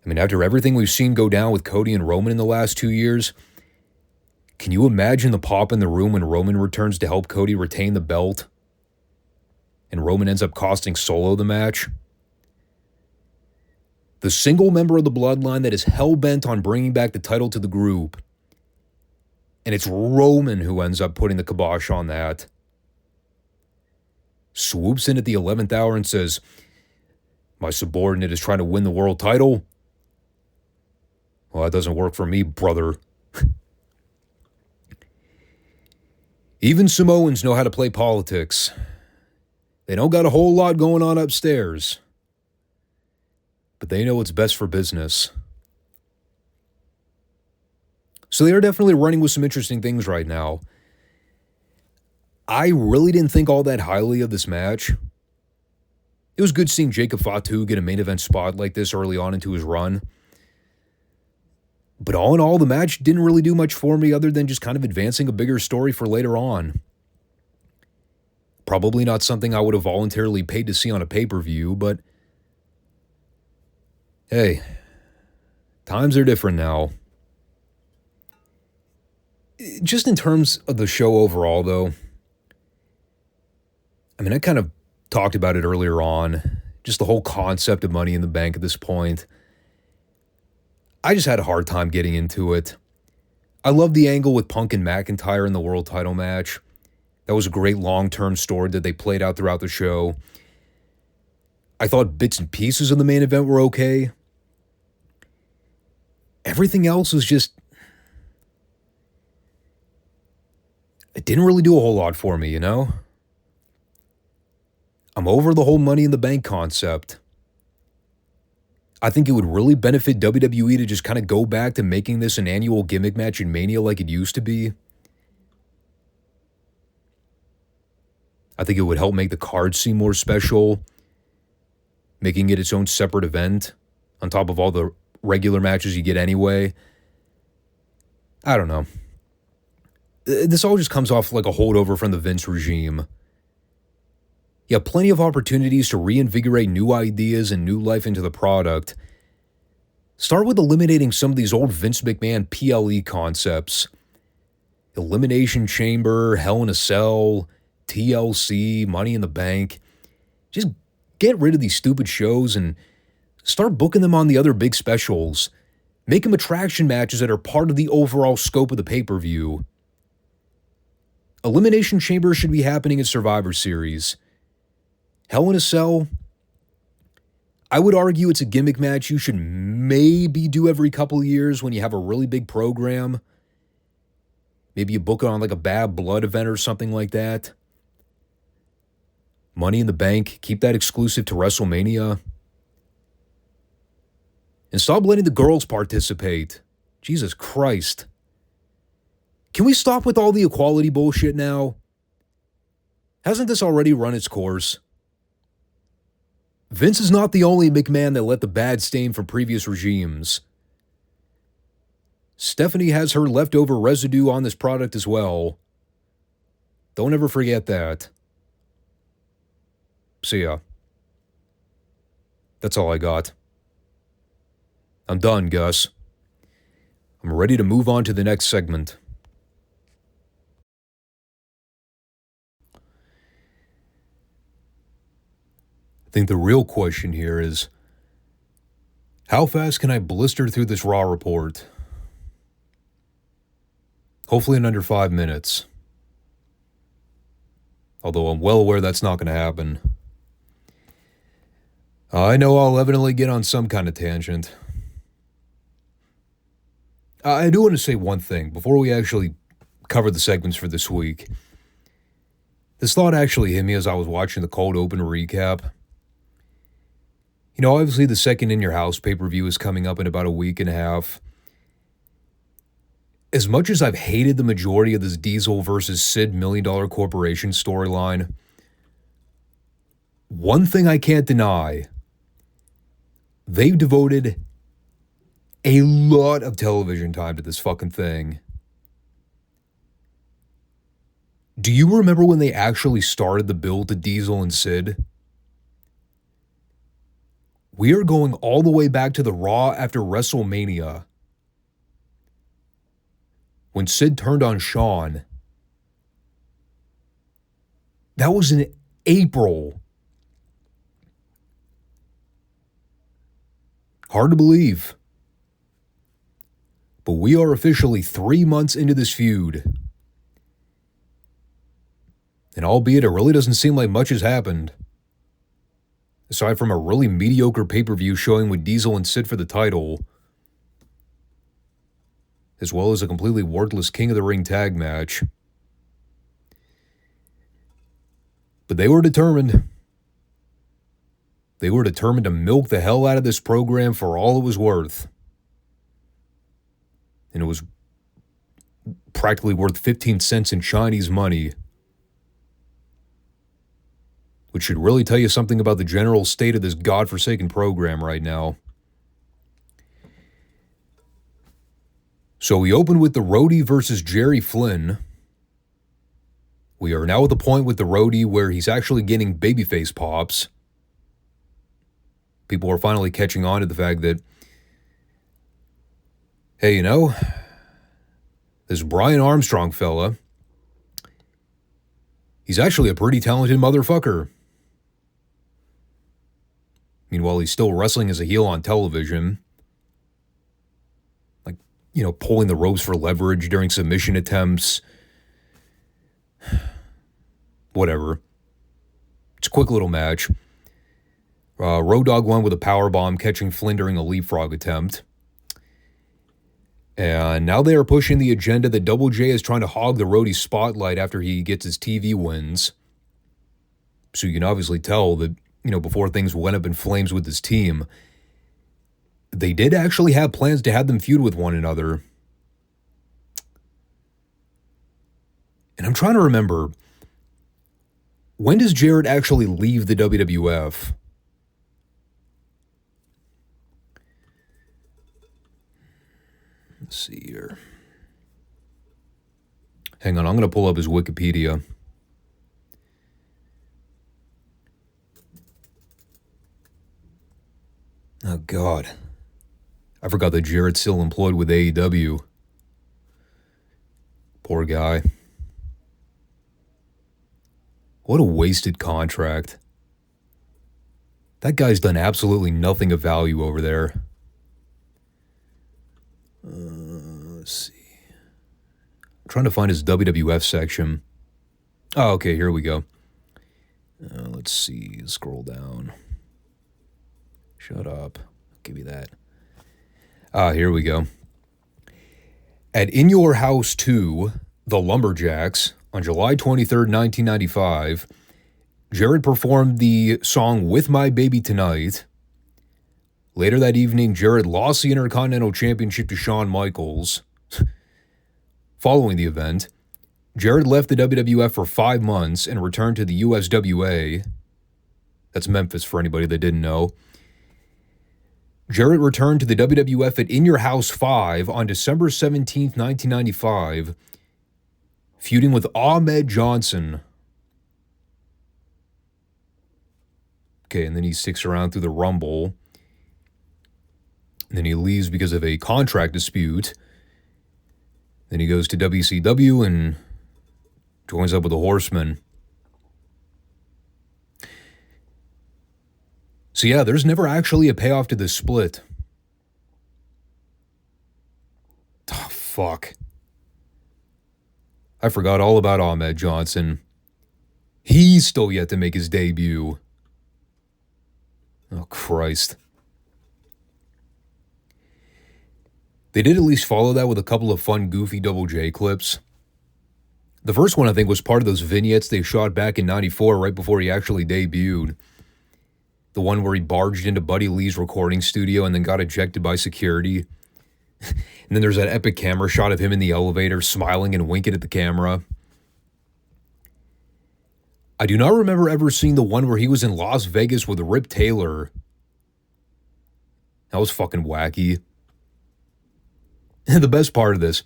I mean, after everything we've seen go down with Cody and Roman in the last 2 years, can you imagine the pop in the room when Roman returns to help Cody retain the belt? And Roman ends up costing Solo the match? The single member of the Bloodline that is hell-bent on bringing back the title to the group. And it's Roman who ends up putting the kibosh on that. Swoops in at the 11th hour and says, my subordinate is trying to win the world title? Well, that doesn't work for me, brother. Even Samoans know how to play politics. They don't got a whole lot going on upstairs. But they know what's best for business. So they are definitely running with some interesting things right now. I really didn't think all that highly of this match. It was good seeing Jacob Fatu get a main event spot like this early on into his run. But all in all, the match didn't really do much for me other than just kind of advancing a bigger story for later on. Probably not something I would have voluntarily paid to see on a pay-per-view, but hey, times are different now. Just in terms of the show overall, though, I mean, I kind of talked about it earlier on, just the whole concept of Money in the Bank at this point. I just had a hard time getting into it. I love the angle with Punk and McIntyre in the world title match. That was a great long-term story that they played out throughout the show. I thought bits and pieces of the main event were okay. Everything else was just... it didn't really do a whole lot for me, you know? I'm over the whole Money in the Bank concept. I think it would really benefit WWE to just kind of go back to making this an annual gimmick match in Mania like it used to be. I think it would help make the card seem more special, making it its own separate event on top of all the regular matches you get anyway. I don't know. This all just comes off like a holdover from the Vince regime. You have plenty of opportunities to reinvigorate new ideas and new life into the product. Start with eliminating some of these old Vince McMahon PLE concepts. Elimination Chamber, Hell in a Cell, TLC, Money in the Bank. Just get rid of these stupid shows and start booking them on the other big specials. Make them attraction matches that are part of the overall scope of the pay-per-view. Elimination Chamber should be happening at Survivor Series. Hell in a Cell, I would argue it's a gimmick match you should maybe do every couple of years when you have a really big program. Maybe you book it on like a Bad Blood event or something like that. Money in the Bank, keep that exclusive to WrestleMania. And stop letting the girls participate. Jesus Christ. Can we stop with all the equality bullshit now? Hasn't this already run its course? Vince is not the only McMahon that let the bad stain from previous regimes. Stephanie has her leftover residue on this product as well. Don't ever forget that. See ya. That's all I got. I'm done, Gus. I'm ready to move on to the next segment. I think the real question here is, how fast can I blister through this Raw report? Hopefully in under 5 minutes. Although I'm well aware that's not going to happen. I know I'll evidently get on some kind of tangent. I do want to say one thing before we actually cover the segments for this week. This thought actually hit me as I was watching the cold open recap. You know, obviously the Second in Your House pay-per-view is coming up in about a week and a half. As much as I've hated the majority of this Diesel versus Sid $1 Million Corporation storyline, one thing I can't deny, they've devoted a lot of television time to this fucking thing. Do you remember when they actually started the build to Diesel and Sid? We are going all the way back to the Raw after WrestleMania, when Sid turned on Shawn. That was in April. Hard to believe. But we are officially 3 months into this feud. And albeit it really doesn't seem like much has happened, aside from a really mediocre pay-per-view showing with Diesel and Sid for the title, as well as a completely worthless King of the Ring tag match. But they were determined. They were determined to milk the hell out of this program for all it was worth. And it was practically worth 15 cents in Chinese money. which should really tell you something about the general state of this godforsaken program right now. So we open with the Roadie versus Jerry Flynn. We are now at the point with the Roadie where he's actually getting babyface pops. People are finally catching on to the fact that, hey, you know, this Brian Armstrong fella, he's actually a pretty talented motherfucker. Meanwhile, he's still wrestling as a heel on television. Like, you know, pulling the ropes for leverage during submission attempts. Whatever. It's a quick little match. Road Dogg won with a powerbomb, catching Flynn during a leapfrog attempt. And now they are pushing the agenda that Double J is trying to hog the Roadie's spotlight after he gets his TV wins. So you can obviously tell that, you know, before things went up in flames with his team, they did actually have plans to have them feud with one another. And I'm trying to remember, when does Jarrett actually leave the WWF? Let's see here. Hang on, I'm going to pull up his Wikipedia. Oh, God. I forgot that Jarrett's still employed with AEW. Poor guy. What a wasted contract. That guy's done absolutely nothing of value over there. Let's see. I'm trying to find his WWF section. Oh, okay, here we go. Let's see. Scroll down. Shut up. I'll give you that. Here we go. At In Your House 2, The Lumberjacks, on July 23rd, 1995, Jarrett performed the song With My Baby Tonight. Later that evening, Jarrett lost the Intercontinental Championship to Shawn Michaels. Following the event, Jarrett left the WWF for 5 months and returned to the USWA. That's Memphis for anybody that didn't know. Jarrett returned to the WWF at In Your House 5 on December 17th, 1995, feuding with Ahmed Johnson. Okay, and then he sticks around through the Rumble. And then he leaves because of a contract dispute. Then he goes to WCW and joins up with the Horsemen. So yeah, there's never actually a payoff to this split. Oh, fuck. I forgot all about Ahmed Johnson. He's still yet to make his debut. Oh, Christ. They did at least follow that with a couple of fun, goofy Double J clips. The first one, I think, was part of those vignettes they shot back in '94, right before he actually debuted. The one where he barged into Buddy Lee's recording studio and then got ejected by security. And then there's that epic camera shot of him in the elevator, smiling and winking at the camera. I do not remember ever seeing the one where he was in Las Vegas with Rip Taylor. That was fucking wacky. The best part of this,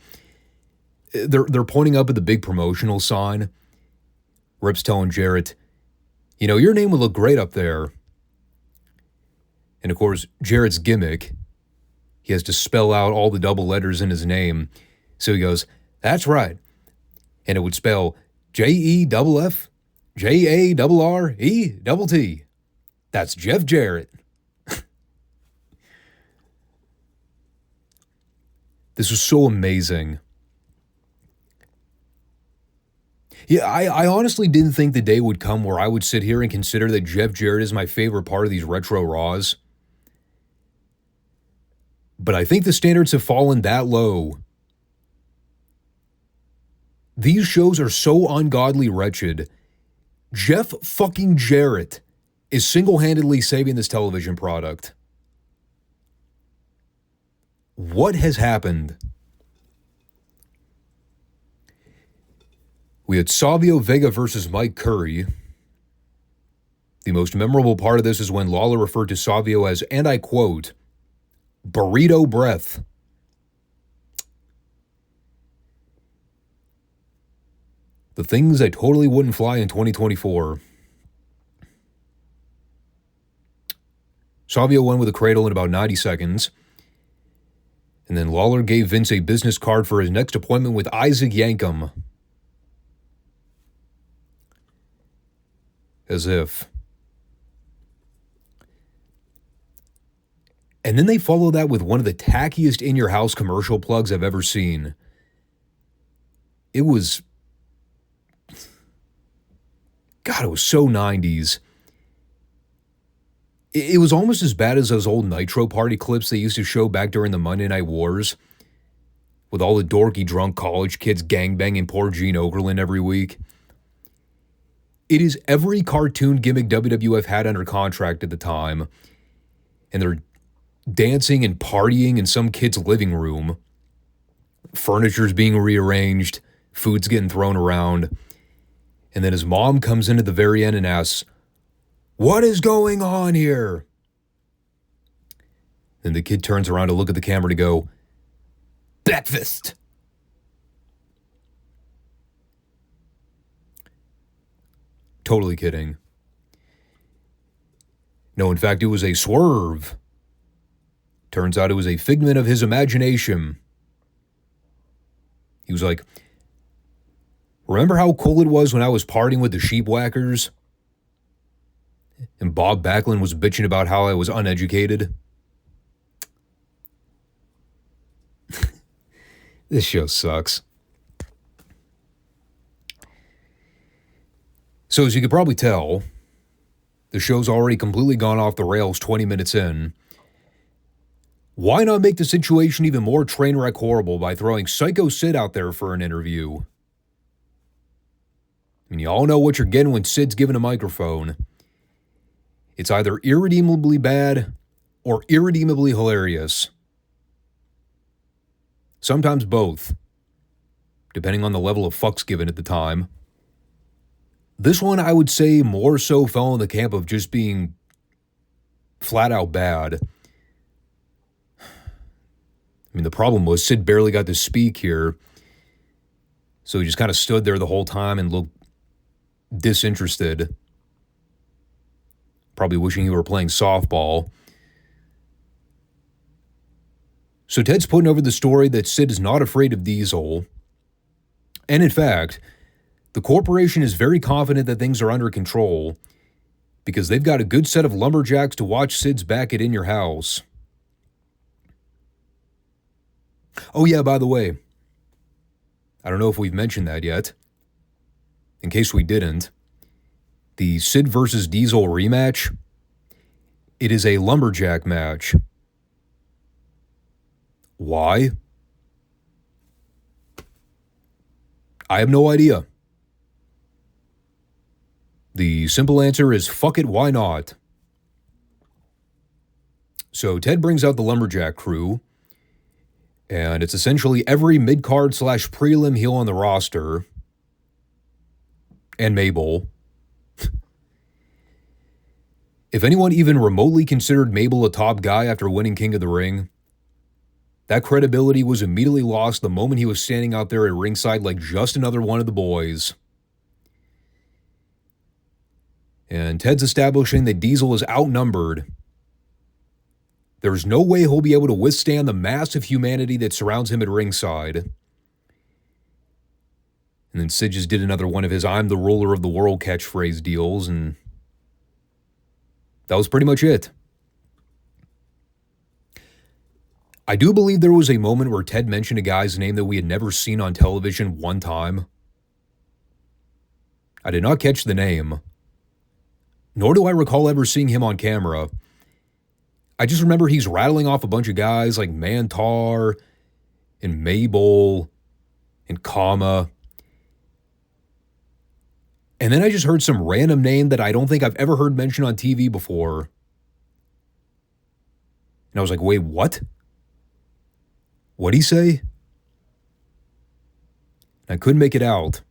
they're pointing up at the big promotional sign. Rip's telling Jarrett, you know, your name would look great up there. And of course, Jarrett's gimmick, he has to spell out all the double letters in his name. So he goes, that's right. And it would spell JEFF JARRETT. That's Jeff Jarrett. This was so amazing. Yeah, I honestly didn't think the day would come where I would sit here and consider that Jeff Jarrett is my favorite part of these retro Raws. But I think the standards have fallen that low. These shows are so ungodly wretched. Jeff fucking Jarrett is single-handedly saving this television product. What has happened? We had Savio Vega versus Mike Curry. The most memorable part of this is when Lawler referred to Savio as, and I quote, burrito breath. The things that totally wouldn't fly in 2024. Savio won with a cradle in about 90 seconds. And then Lawler gave Vince a business card for his next appointment with Isaac Yankem. As if. And then they follow that with one of the tackiest in-your-house commercial plugs I've ever seen. It was... God, it was so 90s. It was almost as bad as those old Nitro Party clips they used to show back during the Monday Night Wars, with all the dorky drunk college kids gangbanging poor Gene Okerlund every week. It is every cartoon gimmick WWF had under contract at the time, and they're dancing and partying in some kid's living room. Furniture's being rearranged, food's getting thrown around, and then his mom comes in at the very end and asks, "What is going on here?" Then the kid turns around to look at the camera to go, "Breakfast." Totally kidding. No, in fact, it was a swerve. Turns out it was a figment of his imagination. He was like, "Remember how cool it was when I was partying with the Sheepwhackers? And Bob Backlund was bitching about how I was uneducated." This show sucks. So as you could probably tell, the show's already completely gone off the rails 20 minutes in. Why not make the situation even more train wreck horrible by throwing Psycho Sid out there for an interview? I mean, you all know what you're getting when Sid's given a microphone. It's either irredeemably bad or irredeemably hilarious. Sometimes both, depending on the level of fucks given at the time. This one, I would say, more so fell in the camp of just being flat out bad. I mean, the problem was Sid barely got to speak here, so he just kind of stood there the whole time and looked disinterested. Probably wishing he were playing softball. So Ted's putting over the story that Sid is not afraid of Diesel. And in fact, the corporation is very confident that things are under control because they've got a good set of lumberjacks to watch Sid's back at In Your House. Oh yeah, by the way, I don't know if we've mentioned that yet. In case we didn't, the Sid versus Diesel rematch, it is a lumberjack match. Why? I have no idea. The simple answer is fuck it, why not? So Ted brings out the lumberjack crew, and it's essentially every mid-card / prelim heel on the roster, and Mabel. If anyone even remotely considered Mabel a top guy after winning King of the Ring, that credibility was immediately lost the moment he was standing out there at ringside like just another one of the boys. And Ted's establishing that Diesel is outnumbered. There's no way he'll be able to withstand the mass of humanity that surrounds him at ringside. And then Sid just did another one of his "I'm the ruler of the world" catchphrase deals, and that was pretty much it. I do believe there was a moment where Ted mentioned a guy's name that we had never seen on television one time. I did not catch the name, nor do I recall ever seeing him on camera. I just remember he's rattling off a bunch of guys like Mantar and Mabel and Kama. And then I just heard some random name that I don't think I've ever heard mentioned on TV before. And I was like, wait, what? What'd he say? I couldn't make it out.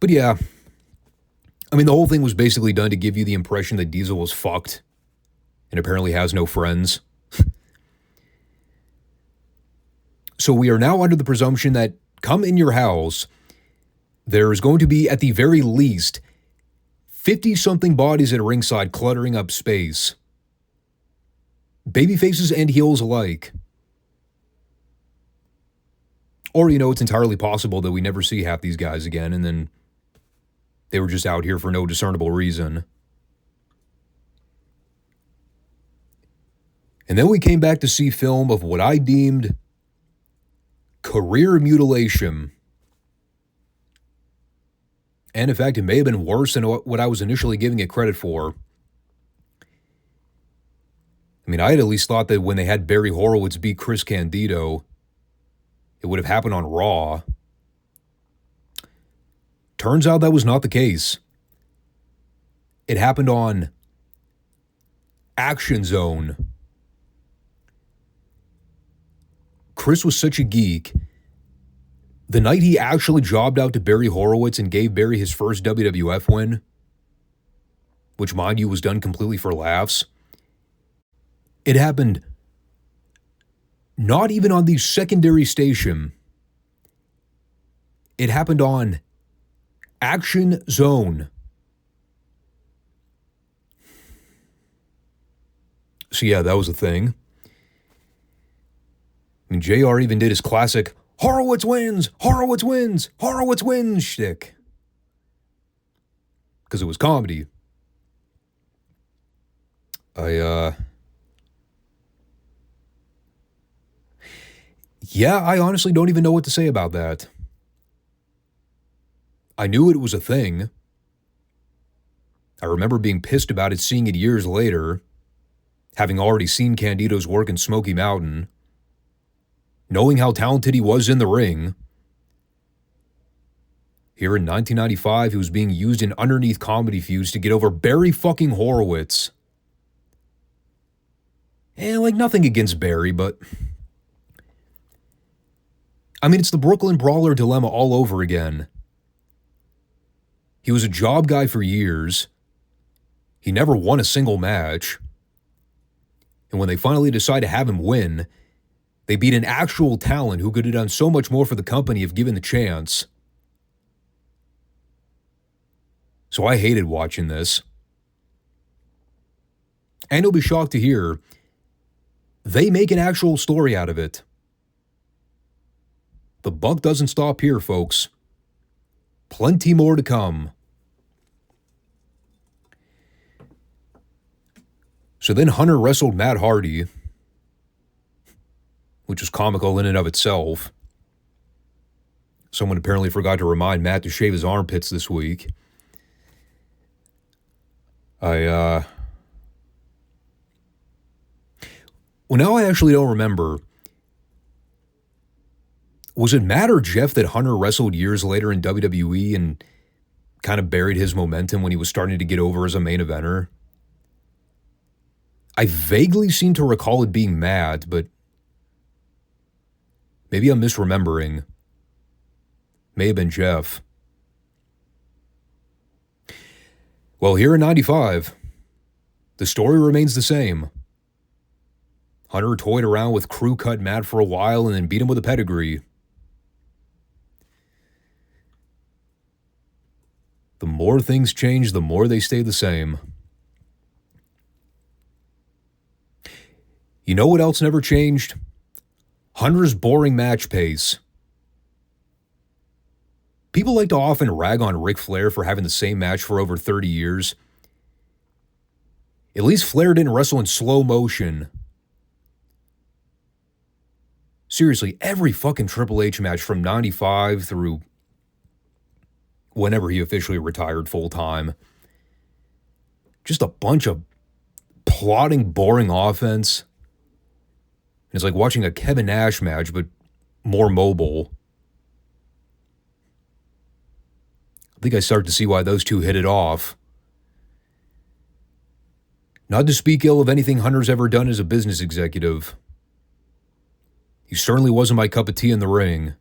But yeah, I mean, the whole thing was basically done to give you the impression that Diesel was fucked and apparently has no friends. So we are now under the presumption that come in your house, there is going to be, at the very least, 50-something bodies at ringside cluttering up space. Babyfaces and heels alike. Or, it's entirely possible that we never see half these guys again, and then they were just out here for no discernible reason. And then we came back to see film of what I deemed career mutilation. And in fact, it may have been worse than what I was initially giving it credit for. I mean, I had at least thought that when they had Barry Horowitz beat Chris Candido, it would have happened on Raw. Turns out that was not the case. It happened on Action Zone. Chris was such a geek. The night he actually jobbed out to Barry Horowitz and gave Barry his first WWF win, which, mind you, was done completely for laughs, it happened not even on the secondary station. It happened on Action Zone. So yeah, that was a thing. I mean, JR even did his classic Horowitz wins, Horowitz wins, Horowitz wins shtick. Because it was comedy. Yeah, I honestly don't even know what to say about that. I knew it was a thing. I remember being pissed about it, seeing it years later, having already seen Candido's work in Smoky Mountain, knowing how talented he was in the ring. Here in 1995, he was being used in underneath comedy feuds to get over Barry fucking Horowitz. And nothing against Barry, but I mean, it's the Brooklyn Brawler dilemma all over again. He was a job guy for years. He never won a single match. And when they finally decide to have him win, they beat an actual talent who could have done so much more for the company if given the chance. So I hated watching this. And you'll be shocked to hear, they make an actual story out of it. The buck doesn't stop here, folks. Plenty more to come. So then Hunter wrestled Matt Hardy, which was comical in and of itself. Someone apparently forgot to remind Matt to shave his armpits this week. Well, now I actually don't remember. Was it Matt or Jeff that Hunter wrestled years later in WWE and kind of buried his momentum when he was starting to get over as a main eventer? I vaguely seem to recall it being Matt, but maybe I'm misremembering. May have been Jeff. Well, here in 95, the story remains the same. Hunter toyed around with crew cut Matt for a while and then beat him with a pedigree. The more things change, the more they stay the same. You know what else never changed? Hunter's boring match pace. People like to often rag on Ric Flair for having the same match for over 30 years. At least Flair didn't wrestle in slow motion. Seriously, every fucking Triple H match from 95 through whenever he officially retired full-time. Just a bunch of plodding, boring offense. It's like watching a Kevin Nash match, but more mobile. I think I start to see why those two hit it off. Not to speak ill of anything Hunter's ever done as a business executive. He certainly wasn't my cup of tea in the ring.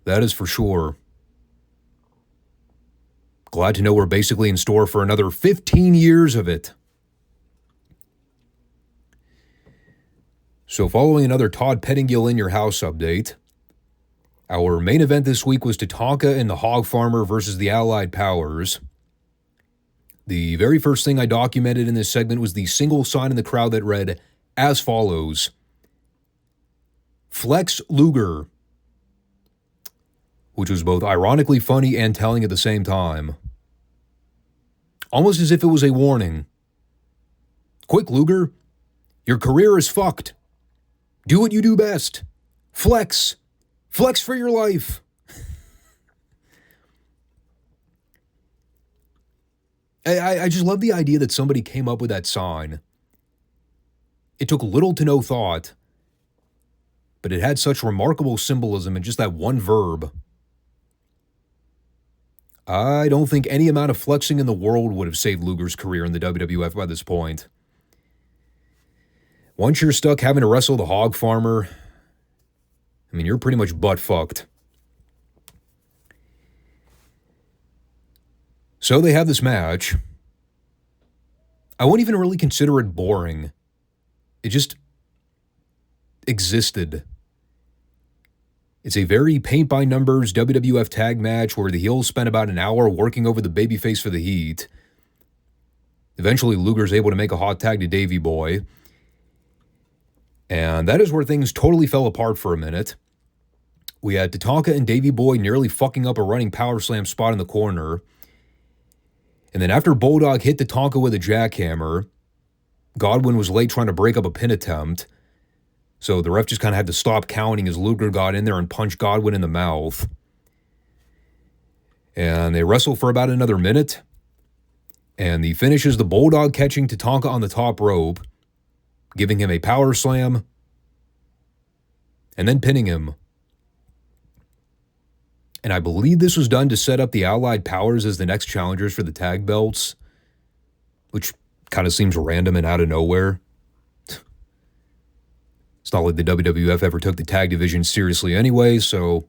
That is for sure. Glad to know we're basically in store for another 15 years of it. So following another Todd Pettingill in your house update, our main event this week was Tatanka and the Hog Farmer versus the Allied Powers. The very first thing I documented in this segment was the single sign in the crowd that read as follows: Flex Luger, which was both ironically funny and telling at the same time. Almost as if it was a warning. Quick, Luger, your career is fucked. Do what you do best. Flex. Flex for your life. I just love the idea that somebody came up with that sign. It took little to no thought, but it had such remarkable symbolism in just that one verb. I don't think any amount of flexing in the world would have saved Luger's career in the WWF by this point. Once you're stuck having to wrestle the Hog Farmer, I mean, you're pretty much butt-fucked. So they have this match. I won't even really consider it boring. It just existed. It's a very paint-by-numbers WWF tag match where the heels spent about an hour working over the babyface for the heat. Eventually, Luger's able to make a hot tag to Davey Boy. And that is where things totally fell apart for a minute. We had Tatanka and Davey Boy nearly fucking up a running power slam spot in the corner. And then after Bulldog hit Tatanka with a jackhammer, Godwin was late trying to break up a pin attempt. So the ref just kind of had to stop counting as Luger got in there and punched Godwin in the mouth. And they wrestle for about another minute. And the finish is the Bulldog catching Tatanka on the top rope, giving him a power slam, and then pinning him. And I believe this was done to set up the Allied Powers as the next challengers for the tag belts, which kind of seems random and out of nowhere. It's not like the WWF ever took the tag division seriously anyway, so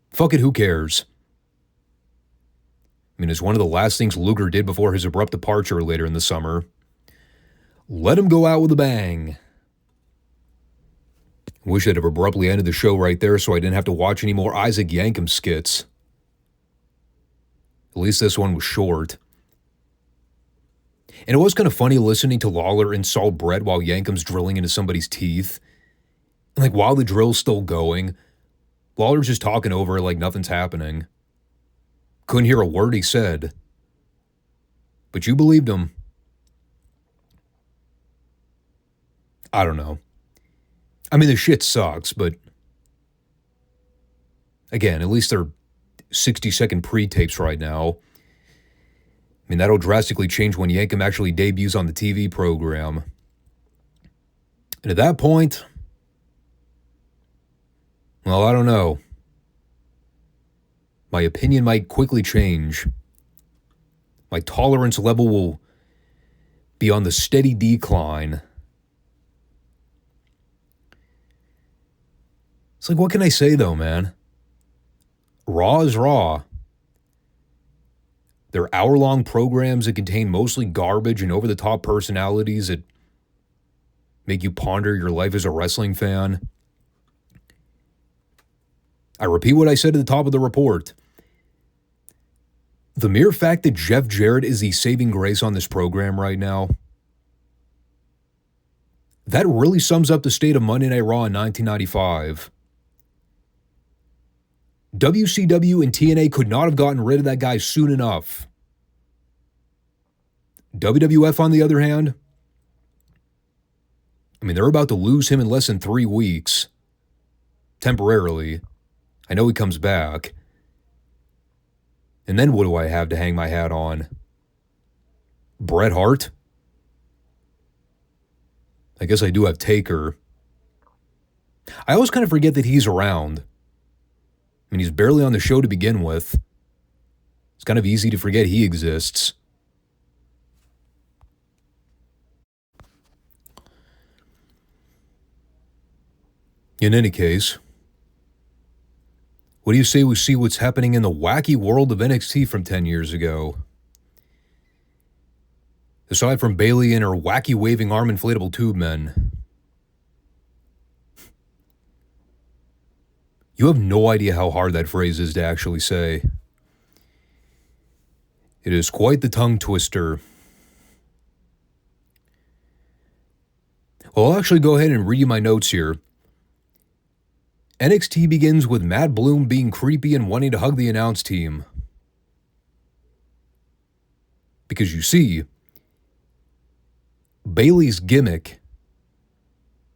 fuck it, who cares? I mean, it's one of the last things Luger did before his abrupt departure later in the summer. Let him go out with a bang. Wish I'd have abruptly ended the show right there so I didn't have to watch any more Isaac Yankem skits. At least this one was short. And it was kind of funny listening to Lawler insult Brett while Yankem's drilling into somebody's teeth. And like while the drill's still going, Lawler's just talking over it like nothing's happening. Couldn't hear a word he said. But you believed him. I don't know. I mean, the shit sucks, but again, at least they're 60-second pre-tapes right now. I mean, that'll drastically change when Yankem actually debuts on the TV program. And at that point, well, I don't know. My opinion might quickly change. My tolerance level will be on the steady decline. It's like, what can I say, though, man? Raw is Raw. They're hour-long programs that contain mostly garbage and over-the-top personalities that make you ponder your life as a wrestling fan. I repeat what I said at the top of the report. The mere fact that Jeff Jarrett is the saving grace on this program right now, that really sums up the state of Monday Night Raw in 1995. WCW and TNA could not have gotten rid of that guy soon enough. WWF, on the other hand, I mean, they're about to lose him in less than 3 weeks. Temporarily. I know he comes back. And then what do I have to hang my hat on? Bret Hart? I guess I do have Taker. I always kind of forget that he's around. I mean, he's barely on the show to begin with. It's kind of easy to forget he exists. In any case, What do you say we see what's happening in the wacky world of NXT from 10 years ago? Aside from Bayley and her wacky waving arm inflatable tube men, you have no idea how hard that phrase is to actually say. It is quite the tongue twister. Well, I'll actually go ahead and read you my notes here. NXT begins with Matt Bloom being creepy and wanting to hug the announce team. Because you see, Bayley's gimmick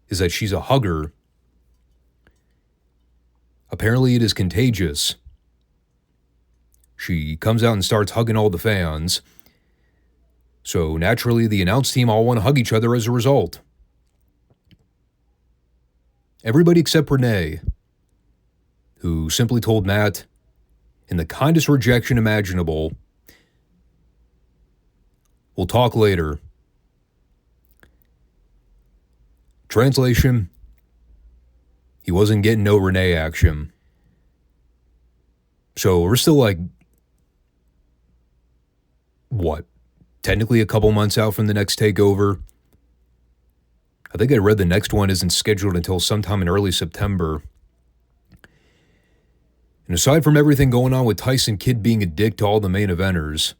is that she's a hugger. Apparently it is contagious. She comes out and starts hugging all the fans. So naturally the announce team all want to hug each other as a result. Everybody except Renee, who simply told Matt, in the kindest rejection imaginable, "We'll talk later." Translation, he wasn't getting no Renee action. So we're still like, what, technically a couple months out from the next takeover. I think I read the next one isn't scheduled until sometime in early September. And aside from everything going on with Tyson Kidd being a dick to all the main eventers,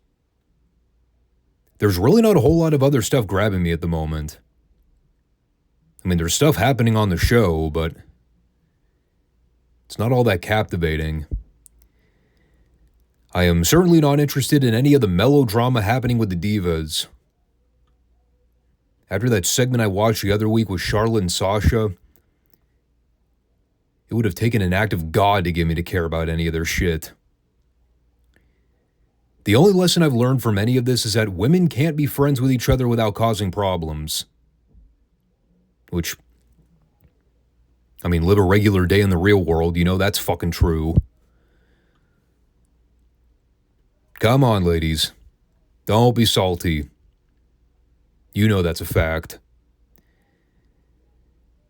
there's really not a whole lot of other stuff grabbing me at the moment. I mean, there's stuff happening on the show, but it's not all that captivating. I am certainly not interested in any of the melodrama happening with the divas. After that segment I watched the other week with Charlotte and Sasha, it would have taken an act of God to get me to care about any of their shit. The only lesson I've learned from any of this is that women can't be friends with each other without causing problems. Which, I mean, live a regular day in the real world, you know that's fucking true. Come on, ladies. Don't be salty. You know that's a fact.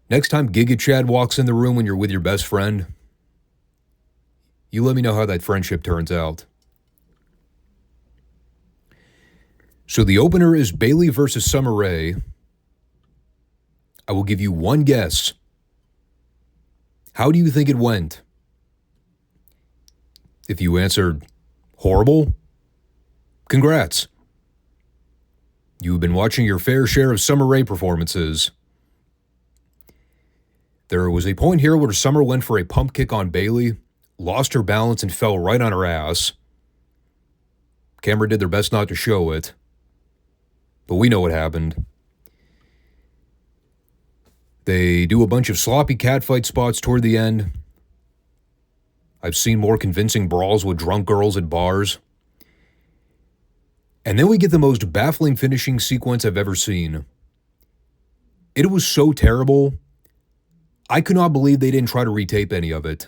Next time Giga Chad walks in the room when you're with your best friend, you let me know how that friendship turns out. So the opener is Bayley versus Summer Rae. I will give you one guess. How do you think it went? If you answered horrible, congrats. You've been watching your fair share of Summer Rae performances. There was a point here where Summer went for a pump kick on Bayley, lost her balance, and fell right on her ass. Camera did their best not to show it, but we know what happened. They do a bunch of sloppy catfight spots toward the end. I've seen more convincing brawls with drunk girls at bars. And then we get the most baffling finishing sequence I've ever seen. It was so terrible, I could not believe they didn't try to retape any of it.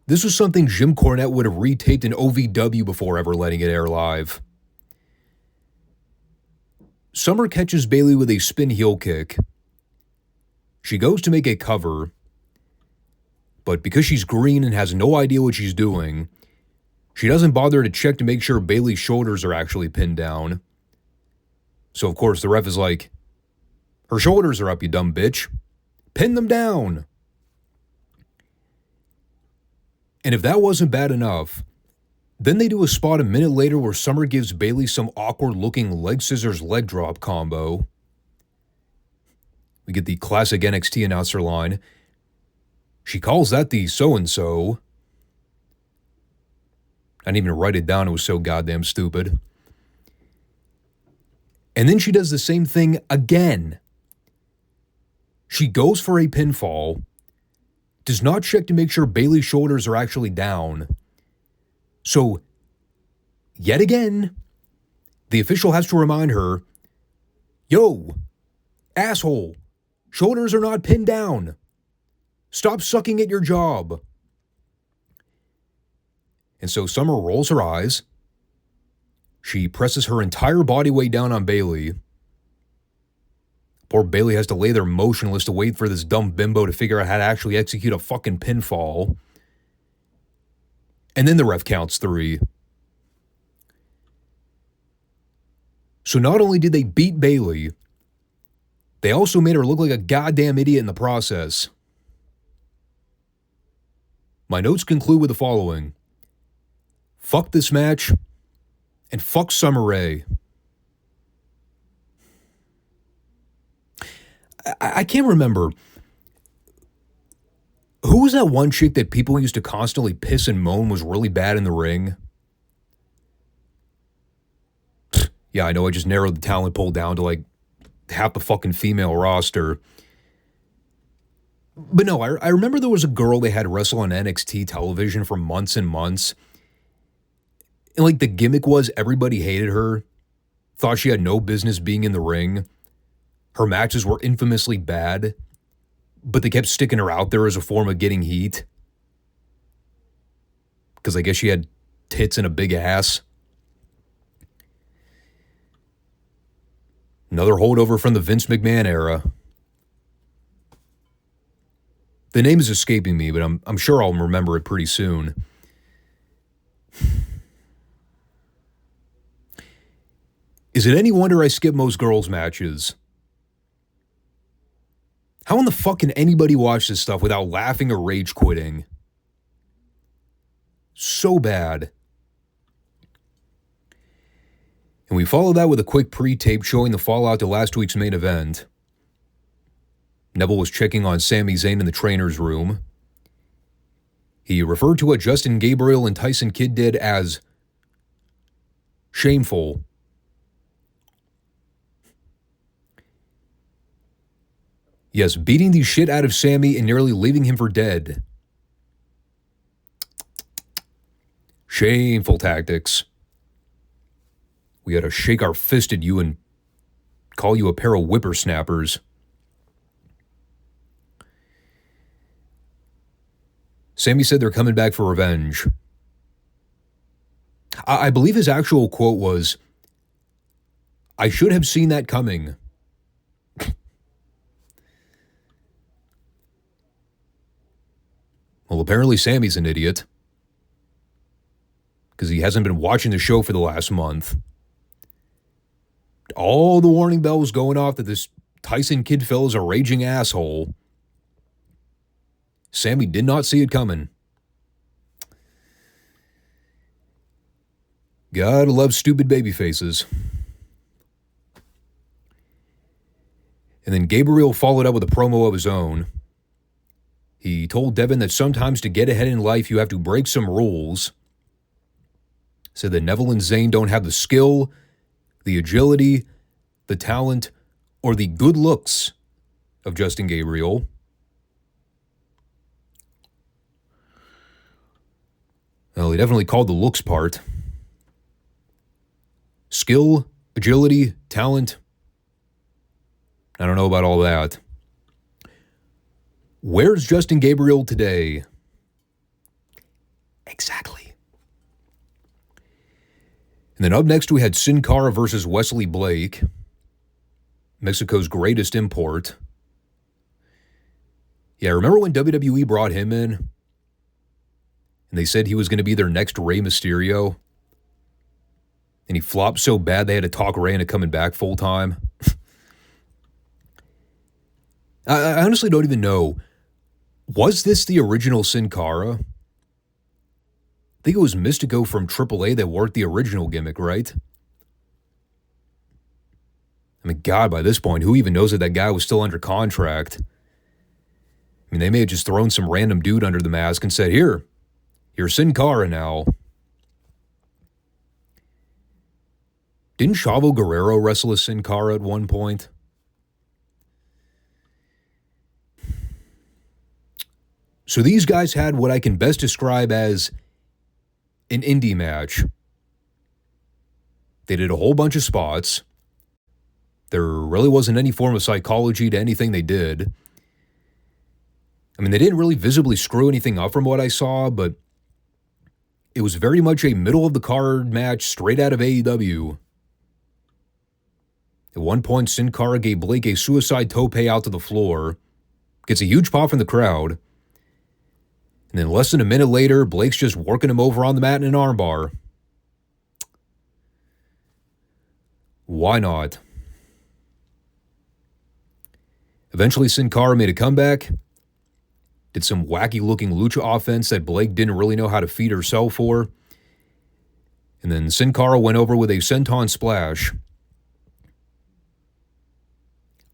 This was something Jim Cornette would have retaped in OVW before ever letting it air live. Summer catches Bayley with a spin heel kick. She goes to make a cover, but because she's green and has no idea what she's doing, she doesn't bother to check to make sure Bayley's shoulders are actually pinned down. So, of course, the ref is like, "Her shoulders are up, you dumb bitch. Pin them down." And if that wasn't bad enough, then they do a spot a minute later where Summer gives Bayley some awkward-looking leg scissors leg drop combo. We get the classic NXT announcer line. She calls that the so-and-so. I didn't even write it down. It was so goddamn stupid. And then she does the same thing again. She goes for a pinfall, does not check to make sure Bayley's shoulders are actually down. So, yet again, the official has to remind her, "Yo, asshole, shoulders are not pinned down. Stop sucking at your job." And so Summer rolls her eyes. She presses her entire body weight down on Bayley. Poor Bayley has to lay there motionless to wait for this dumb bimbo to figure out how to actually execute a fucking pinfall. And then the ref counts 3. So not only did they beat Bayley, they also made her look like a goddamn idiot in the process. My notes conclude with the following. Fuck this match, and fuck Summer Rae. I can't remember. Who was that one chick that people used to constantly piss and moan was really bad in the ring? Yeah, I know I just narrowed the talent pool down to like half the fucking female roster. But no, I remember there was a girl they had wrestle on NXT television for months and months. And like the gimmick was everybody hated her, thought she had no business being in the ring. Her matches were infamously bad, but they kept sticking her out there as a form of getting heat. Because I guess she had tits and a big ass. Another holdover from the Vince McMahon era. The name is escaping me, but I'm sure I'll remember it pretty soon. Is it any wonder I skip most girls' matches? How in the fuck can anybody watch this stuff without laughing or rage quitting? So bad. And we follow that with a quick pre-tape showing the fallout to last week's main event. Neville was checking on Sami Zayn in the trainer's room. He referred to what Justin Gabriel and Tyson Kidd did as shameful. Yes, beating the shit out of Sami and nearly leaving him for dead. Shameful tactics. We had to shake our fist at you and call you a pair of whippersnappers. Sami said they're coming back for revenge. I believe his actual quote was, "I should have seen that coming." Well, apparently Sami's an idiot. Because he hasn't been watching the show for the last month. All the warning bells going off that this Tyson Kidd fella's a raging asshole. Sami did not see it coming. Gotta love stupid baby faces. And then Gabriel followed up with a promo of his own. He told Devin that sometimes to get ahead in life, you have to break some rules. Said that Neville and Zayn don't have the skill, the agility, the talent, or the good looks of Justin Gabriel. Well, he definitely called the looks part. Skill, agility, talent. I don't know about all that. Where's Justin Gabriel today? Exactly. And then up next we had Sin Cara versus Wesley Blake, Mexico's greatest import. Yeah, remember when WWE brought him in? And they said he was going to be their next Rey Mysterio? And he flopped so bad they had to talk Rey into coming back full time? I honestly don't even know. Was this the original Sin Cara? I think it was Mystico from AAA that worked the original gimmick, right? I mean, God, by this point, who even knows that that guy was still under contract? I mean, they may have just thrown some random dude under the mask and said, here, you're Sin Cara now. Didn't Chavo Guerrero wrestle as Sin Cara at one point? So these guys had what I can best describe as an indie match. They did a whole bunch of spots. There really wasn't any form of psychology to anything they did. I mean, they didn't really visibly screw anything up from what I saw, but it was very much a middle-of-the-card match straight out of AEW. At one point, Sin Cara gave Blake a suicide tope out to the floor. Gets a huge pop from the crowd. And then less than a minute later, Blake's just working him over on the mat in an armbar. Why not? Eventually, Sin Cara made a comeback, did some wacky-looking lucha offense that Blake didn't really know how to feed or sell for. And then Sin Cara went over with a senton splash.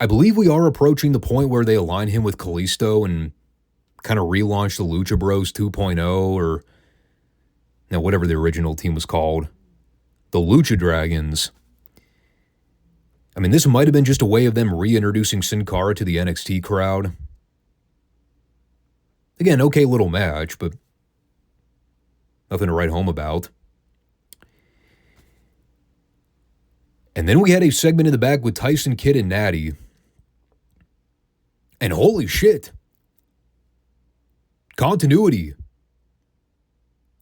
I believe we are approaching the point where they align him with Kalisto and kind of relaunch the Lucha Bros 2.0 or now whatever the original team was called. The Lucha Dragons. I mean, this might have been just a way of them reintroducing Sin Cara to the NXT crowd. Again, okay little match, but nothing to write home about. And then we had a segment in the back with Tyson Kidd and Natty. And holy shit. Continuity.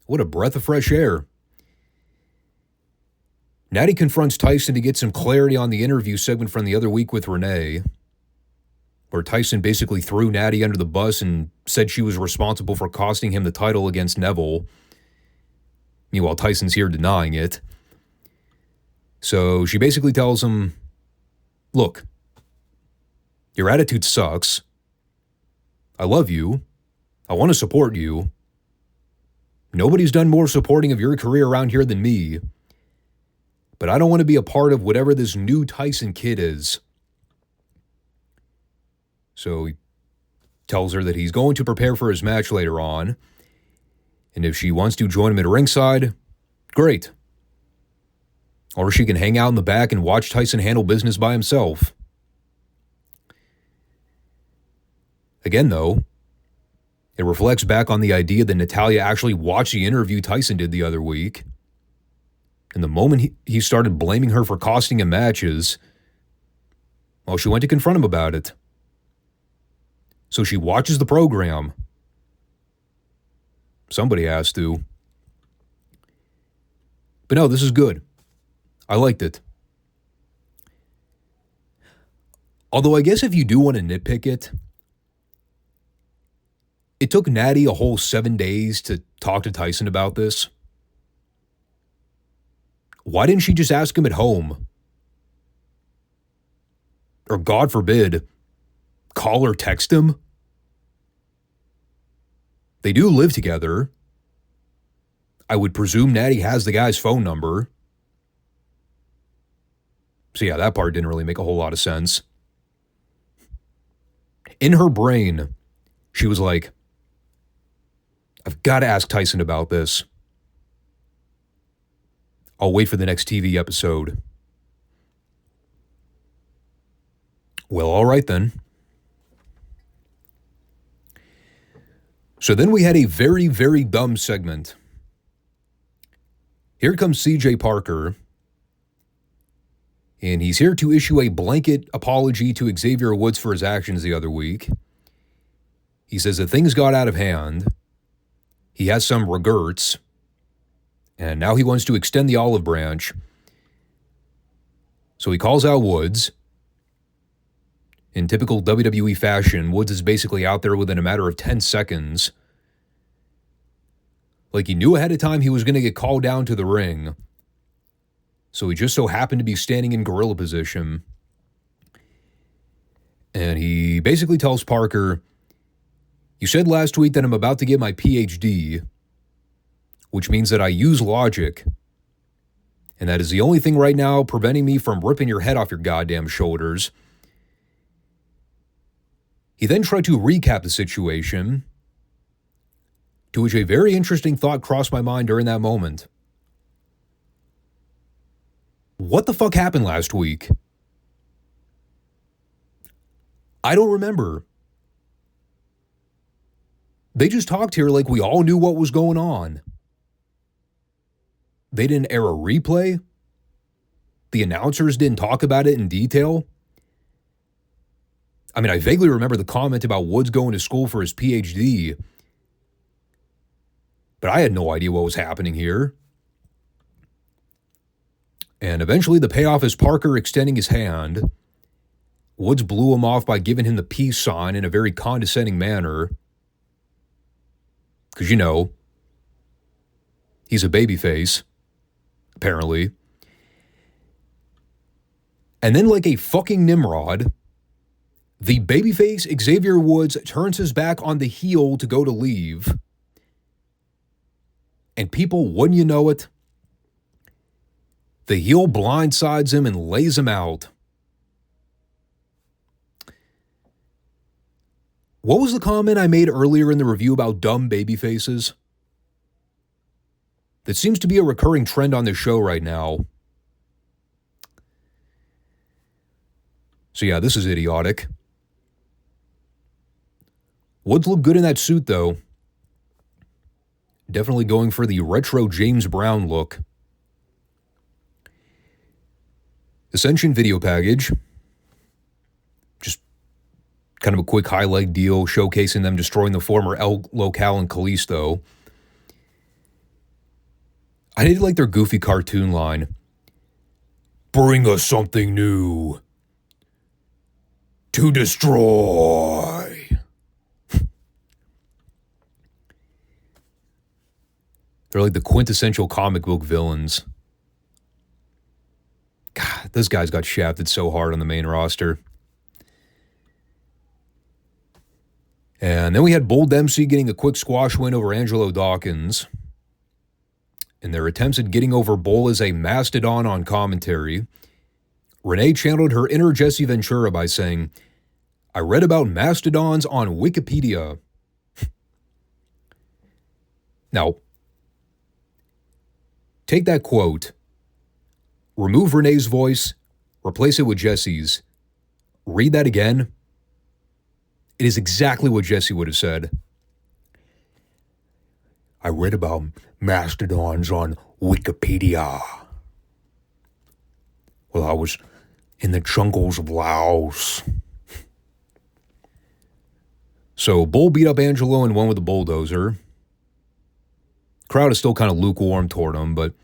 What a breath of fresh air. Natty confronts Tyson to get some clarity on the interview segment from the other week with Renee, where Tyson basically threw Natty under the bus and said she was responsible for costing him the title against Neville. Meanwhile, Tyson's here denying it. So she basically tells him, look, your attitude sucks. I love you. I want to support you. Nobody's done more supporting of your career around here than me. But I don't want to be a part of whatever this new Tyson Kidd is. So he tells her that he's going to prepare for his match later on. And if she wants to join him at ringside, great. Or she can hang out in the back and watch Tyson handle business by himself. Again, though, it reflects back on the idea that Natalya actually watched the interview Tyson did the other week. And the moment he started blaming her for costing him matches, well, she went to confront him about it. So she watches the program. Somebody has to. But no, this is good. I liked it. Although I guess if you do want to nitpick it, it took Natty a whole 7 days to talk to Tyson about this. Why didn't she just ask him at home? Or God forbid, call or text him? They do live together. I would presume Natty has the guy's phone number. So yeah, that part didn't really make a whole lot of sense. In her brain, she was like, I've got to ask Tyson about this. I'll wait for the next TV episode. Well, all right then. So then we had a very, very dumb segment. Here comes CJ Parker. And he's here to issue a blanket apology to Xavier Woods for his actions the other week. He says that things got out of hand. He has some regrets. And now he wants to extend the olive branch. So he calls out Woods. In typical WWE fashion, Woods is basically out there within a matter of 10 seconds. Like he knew ahead of time he was going to get called down to the ring. So he just so happened to be standing in gorilla position. And he basically tells Parker, you said last week that I'm about to get my PhD, which means that I use logic. And that is the only thing right now preventing me from ripping your head off your goddamn shoulders. He then tried to recap the situation, to which a very interesting thought crossed my mind during that moment. What the fuck happened last week? I don't remember. They just talked here like we all knew what was going on. They didn't air a replay. The announcers didn't talk about it in detail. I mean, I vaguely remember the comment about Woods going to school for his PhD, but I had no idea what was happening here. And eventually the payoff is Parker extending his hand. Woods blew him off by giving him the peace sign in a very condescending manner. Because, you know, he's a babyface, apparently. And then, like a fucking Nimrod, the babyface Xavier Woods turns his back on the heel to go to leave. And people, wouldn't you know it, the heel blindsides him and lays him out. What was the comment I made earlier in the review about dumb babyfaces? That seems to be a recurring trend on this show right now. So yeah, this is idiotic. Woods looked good in that suit, though. Definitely going for the retro James Brown look. Ascension video package. Just kind of a quick highlight deal showcasing them destroying the former El Local and Kalisto. I did like their goofy cartoon line. Bring us something new to destroy. They're like the quintessential comic book villains. God, those guys got shafted so hard on the main roster. And then we had Bull Dempsey getting a quick squash win over Angelo Dawkins. And their attempts at getting over Bull as a mastodon on commentary. Renee channeled her inner Jesse Ventura by saying, I read about mastodons on Wikipedia. Now, take that quote, remove Renee's voice, replace it with Jesse's. Read that again. It is exactly what Jesse would have said. I read about mastodons on Wikipedia. Well, I was in the jungles of Laos. So, Bull beat up Angelo and won with a bulldozer. Crowd is still kind of lukewarm toward him, but,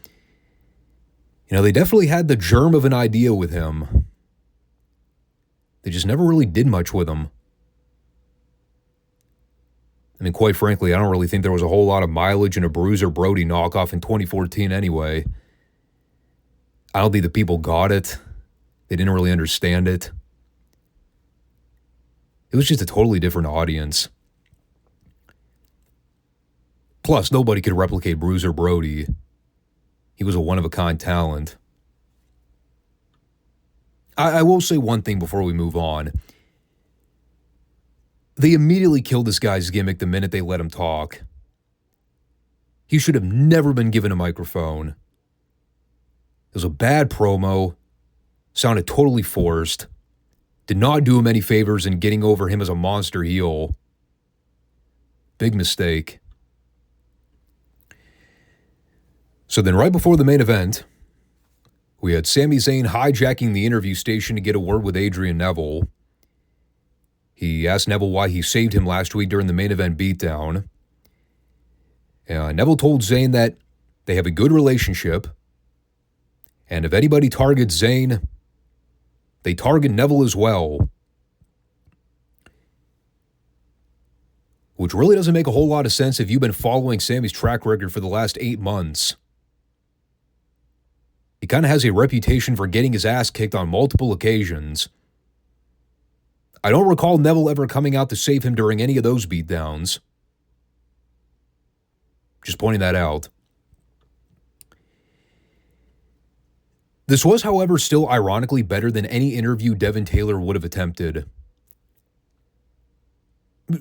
you know, they definitely had the germ of an idea with him. They just never really did much with him. I mean, quite frankly, I don't really think there was a whole lot of mileage in a Bruiser Brody knockoff in 2014 anyway. I don't think the people got it. They didn't really understand it. It was just a totally different audience. Plus, nobody could replicate Bruiser Brody. He was a one-of-a-kind talent. I will say one thing before we move on. They immediately killed this guy's gimmick the minute they let him talk. He should have never been given a microphone. It was a bad promo. Sounded totally forced. Did not do him any favors in getting over him as a monster heel. Big mistake. So then right before the main event, we had Sami Zayn hijacking the interview station to get a word with Adrian Neville. He asked Neville why he saved him last week during the main event beatdown. Neville told Zayn that they have a good relationship, and if anybody targets Zayn, they target Neville as well. Which really doesn't make a whole lot of sense if you've been following Sami's track record for the last 8 months. He kind of has a reputation for getting his ass kicked on multiple occasions. I don't recall Neville ever coming out to save him during any of those beatdowns. Just pointing that out. This was, however, still ironically better than any interview Devin Taylor would have attempted.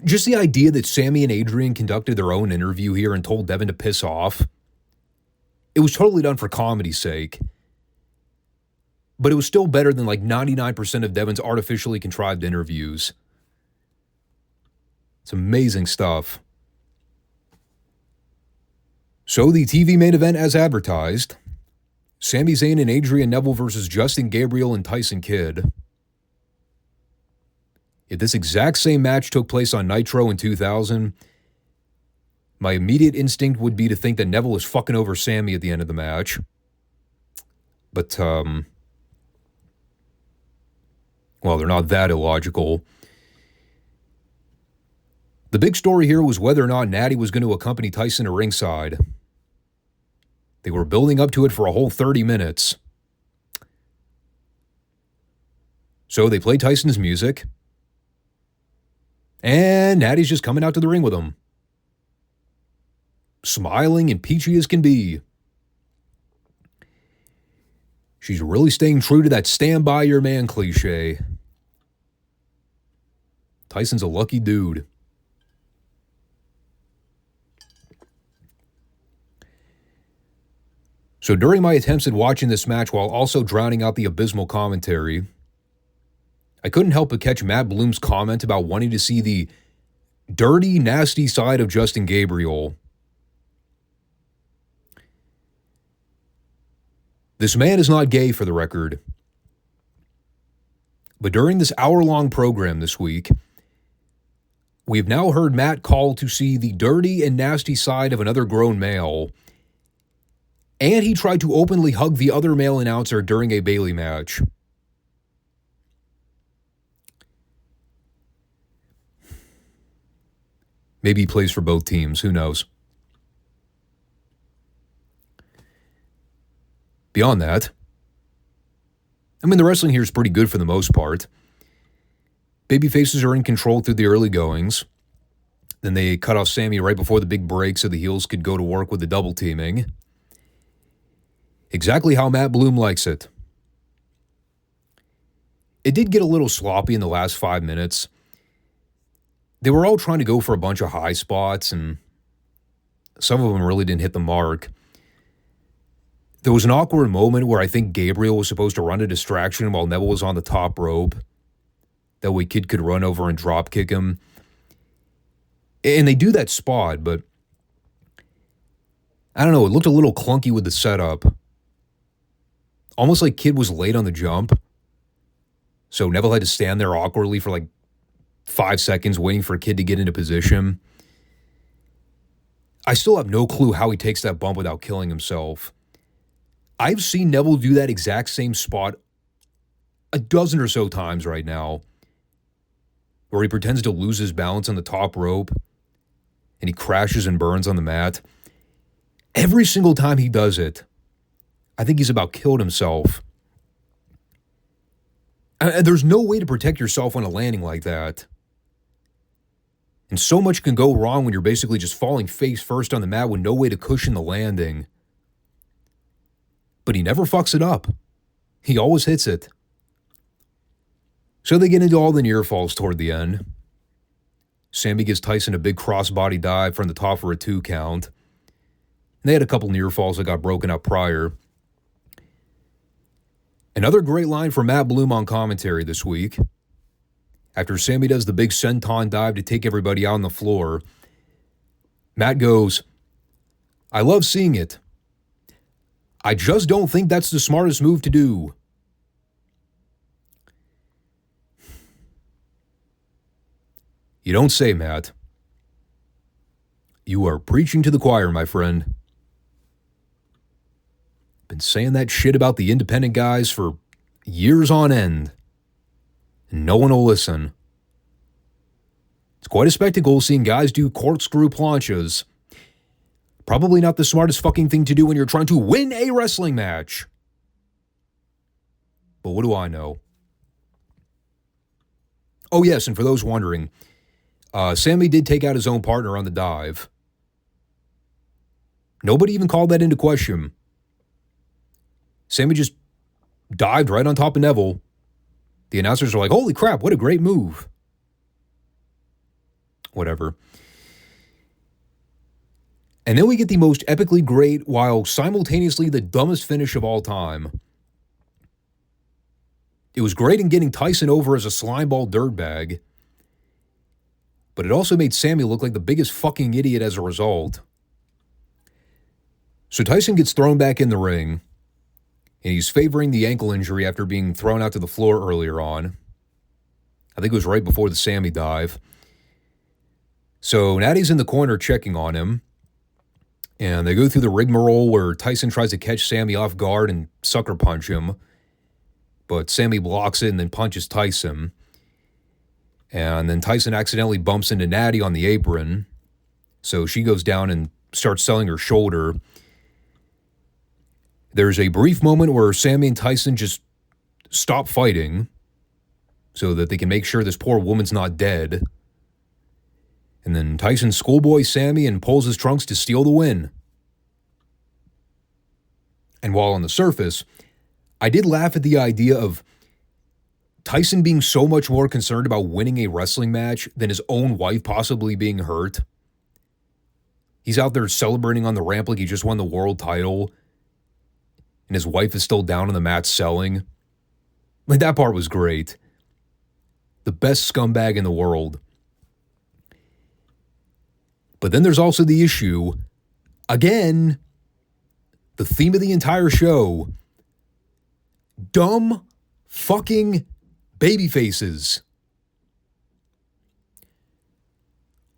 Just the idea that Sami and Adrian conducted their own interview here and told Devin to piss off. It was totally done for comedy's sake. But it was still better than like 99% of Devin's artificially contrived interviews. It's amazing stuff. So the TV main event as advertised. Sami Zayn and Adrian Neville versus Justin Gabriel and Tyson Kidd. If this exact same match took place on Nitro in 2000, my immediate instinct would be to think that Neville is fucking over Sami at the end of the match. But, well, they're not that illogical. The big story here was whether or not Natty was going to accompany Tyson to ringside. They were building up to it for a whole 30 minutes. So they played Tyson's music. And Natty's just coming out to the ring with him. Smiling and peachy as can be. She's really staying true to that stand by your man cliche. Tyson's a lucky dude. So during my attempts at watching this match while also drowning out the abysmal commentary, I couldn't help but catch Matt Bloom's comment about wanting to see the dirty, nasty side of Justin Gabriel. This man is not gay, for the record. But during this hour-long program this week, we have now heard Matt call to see the dirty and nasty side of another grown male, and he tried to openly hug the other male announcer during a Bayley match. Maybe he plays for both teams. Who knows? Beyond that, I mean, the wrestling here is pretty good for the most part. Babyfaces are in control through the early goings. Then they cut off Sammy right before the big break so the heels could go to work with the double teaming. Exactly how Matt Bloom likes it. It did get a little sloppy in the last 5 minutes. They were all trying to go for a bunch of high spots, and some of them really didn't hit the mark. There was an awkward moment where I think Gabriel was supposed to run a distraction while Neville was on the top rope. That way Kidd could run over and drop kick him. And they do that spot, but I don't know, it looked a little clunky with the setup. Almost like Kidd was late on the jump. So Neville had to stand there awkwardly for like 5 seconds waiting for Kidd to get into position. I still have no clue how he takes that bump without killing himself. I've seen Neville do that exact same spot a dozen or so times right now, where he pretends to lose his balance on the top rope and he crashes and burns on the mat. Every single time he does it, I think he's about killed himself. And there's no way to protect yourself on a landing like that. And so much can go wrong when you're basically just falling face first on the mat with no way to cushion the landing. But he never fucks it up. He always hits it. So they get into all the near falls toward the end. Sammy gives Tyson a big crossbody dive from the top for a 2 count. And they had a couple near falls that got broken up prior. Another great line from Matt Bloom on commentary this week. After Sammy does the big senton dive to take everybody out on the floor, Matt goes, "I love seeing it. I just don't think that's the smartest move to do." You don't say, Matt. You are preaching to the choir, my friend. Been saying that shit about the independent guys for years on end. And no one will listen. It's quite a spectacle seeing guys do corkscrew planchas. Probably not the smartest fucking thing to do when you're trying to win a wrestling match. But what do I know? Oh yes, and for those wondering, Sammy did take out his own partner on the dive. Nobody even called that into question. Sammy just dived right on top of Neville. The announcers are like, holy crap, what a great move. Whatever. And then we get the most epically great while simultaneously the dumbest finish of all time. It was great in getting Tyson over as a slimeball dirtbag, but it also made Sammy look like the biggest fucking idiot as a result. So Tyson gets thrown back in the ring, and he's favoring the ankle injury after being thrown out to the floor earlier on. I think it was right before the Sammy dive. So Natty's in the corner checking on him, and they go through the rigmarole where Tyson tries to catch Sammy off guard and sucker punch him, but Sammy blocks it and then punches Tyson. And then Tyson accidentally bumps into Natty on the apron. So she goes down and starts selling her shoulder. There's a brief moment where Sammy and Tyson just stop fighting so that they can make sure this poor woman's not dead. And then Tyson schoolboys Sammy and pulls his trunks to steal the win. And while on the surface, I did laugh at the idea of Tyson being so much more concerned about winning a wrestling match than his own wife possibly being hurt. He's out there celebrating on the ramp like he just won the world title, and his wife is still down on the mat selling. Like, that part was great. The best scumbag in the world. But then there's also the issue, again, the theme of the entire show, dumb fucking baby faces.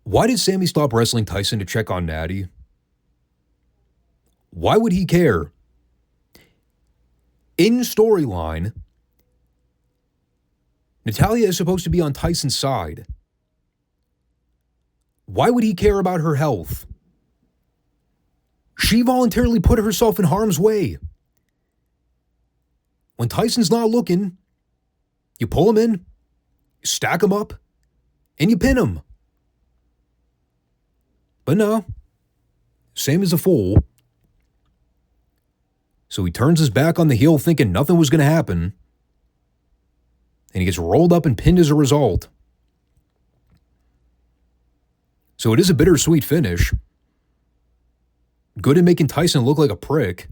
Why did Sammy stop wrestling Tyson to check on Natty? Why would he care? In storyline, Natalya is supposed to be on Tyson's side. Why would he care about her health? She voluntarily put herself in harm's way. When Tyson's not looking, you pull him in, you stack him up, and you pin him. But no, Sam is a fool. So he turns his back on the heel thinking nothing was going to happen. And he gets rolled up and pinned as a result. So it is a bittersweet finish. Good at making Tyson look like a prick.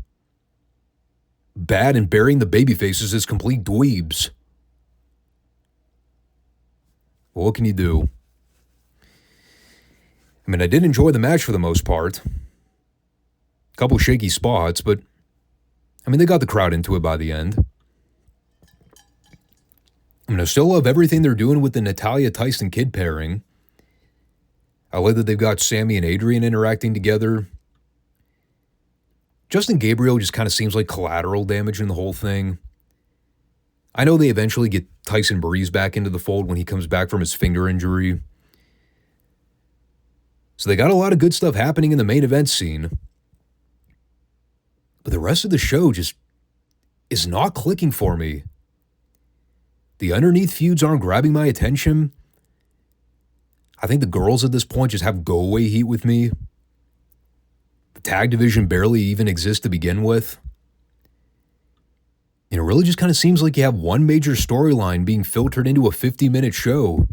Bad in burying the babyfaces as complete dweebs. Well, what can you do? I mean, I did enjoy the match for the most part. A couple shaky spots, but I mean, they got the crowd into it by the end. I mean, I still love everything they're doing with the Natalya-Tyson Kidd pairing. I like that they've got Sammy and Adrian interacting together. Justin Gabriel just kind of seems like collateral damage in the whole thing. I know they eventually get Tyson Breeze back into the fold when he comes back from his finger injury. So they got a lot of good stuff happening in the main event scene. But the rest of the show just is not clicking for me. The underneath feuds aren't grabbing my attention. I think the girls at this point just have go-away heat with me. The tag division barely even exists to begin with. And it really just kind of seems like you have one major storyline being filtered into a 50-minute show.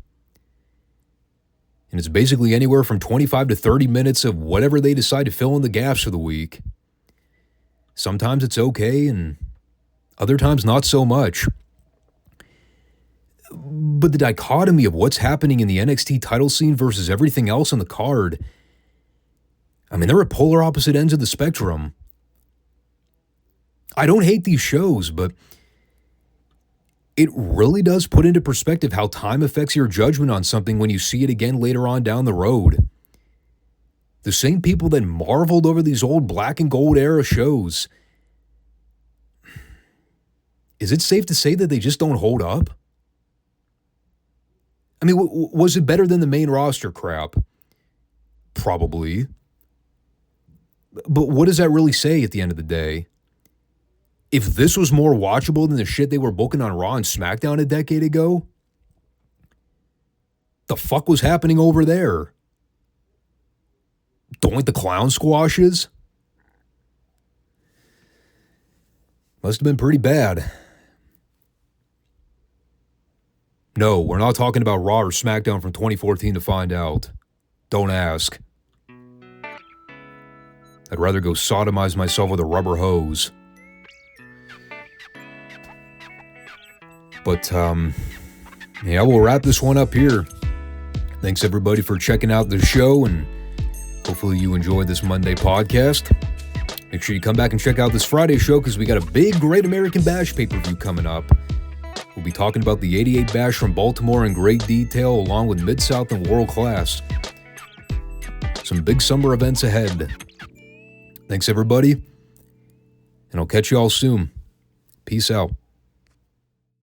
And it's basically anywhere from 25 to 30 minutes of whatever they decide to fill in the gaps for the week. Sometimes it's okay, and other times not so much. But the dichotomy of what's happening in the NXT title scene versus everything else on the card, I mean, they're at polar opposite ends of the spectrum. I don't hate these shows, but it really does put into perspective how time affects your judgment on something when you see it again later on down the road. The same people that marveled over these old black and gold era shows, is it safe to say that they just don't hold up? I mean, was it better than the main roster crap? Probably. But what does that really say at the end of the day? If this was more watchable than the shit they were booking on Raw and SmackDown a decade ago, the fuck was happening over there? Doink the clown squashes? Must have been pretty bad. No, we're not talking about Raw or SmackDown from 2014 to find out. Don't ask. I'd rather go sodomize myself with a rubber hose. But, yeah, we'll wrap this one up here. Thanks, everybody, for checking out the show, and hopefully you enjoyed this Monday podcast. Make sure you come back and check out this Friday show, because we got a big Great American Bash pay-per-view coming up. We'll be talking about the 88 Bash from Baltimore in great detail, along with Mid-South and World Class. Some big summer events ahead. Thanks, everybody, and I'll catch you all soon. Peace out.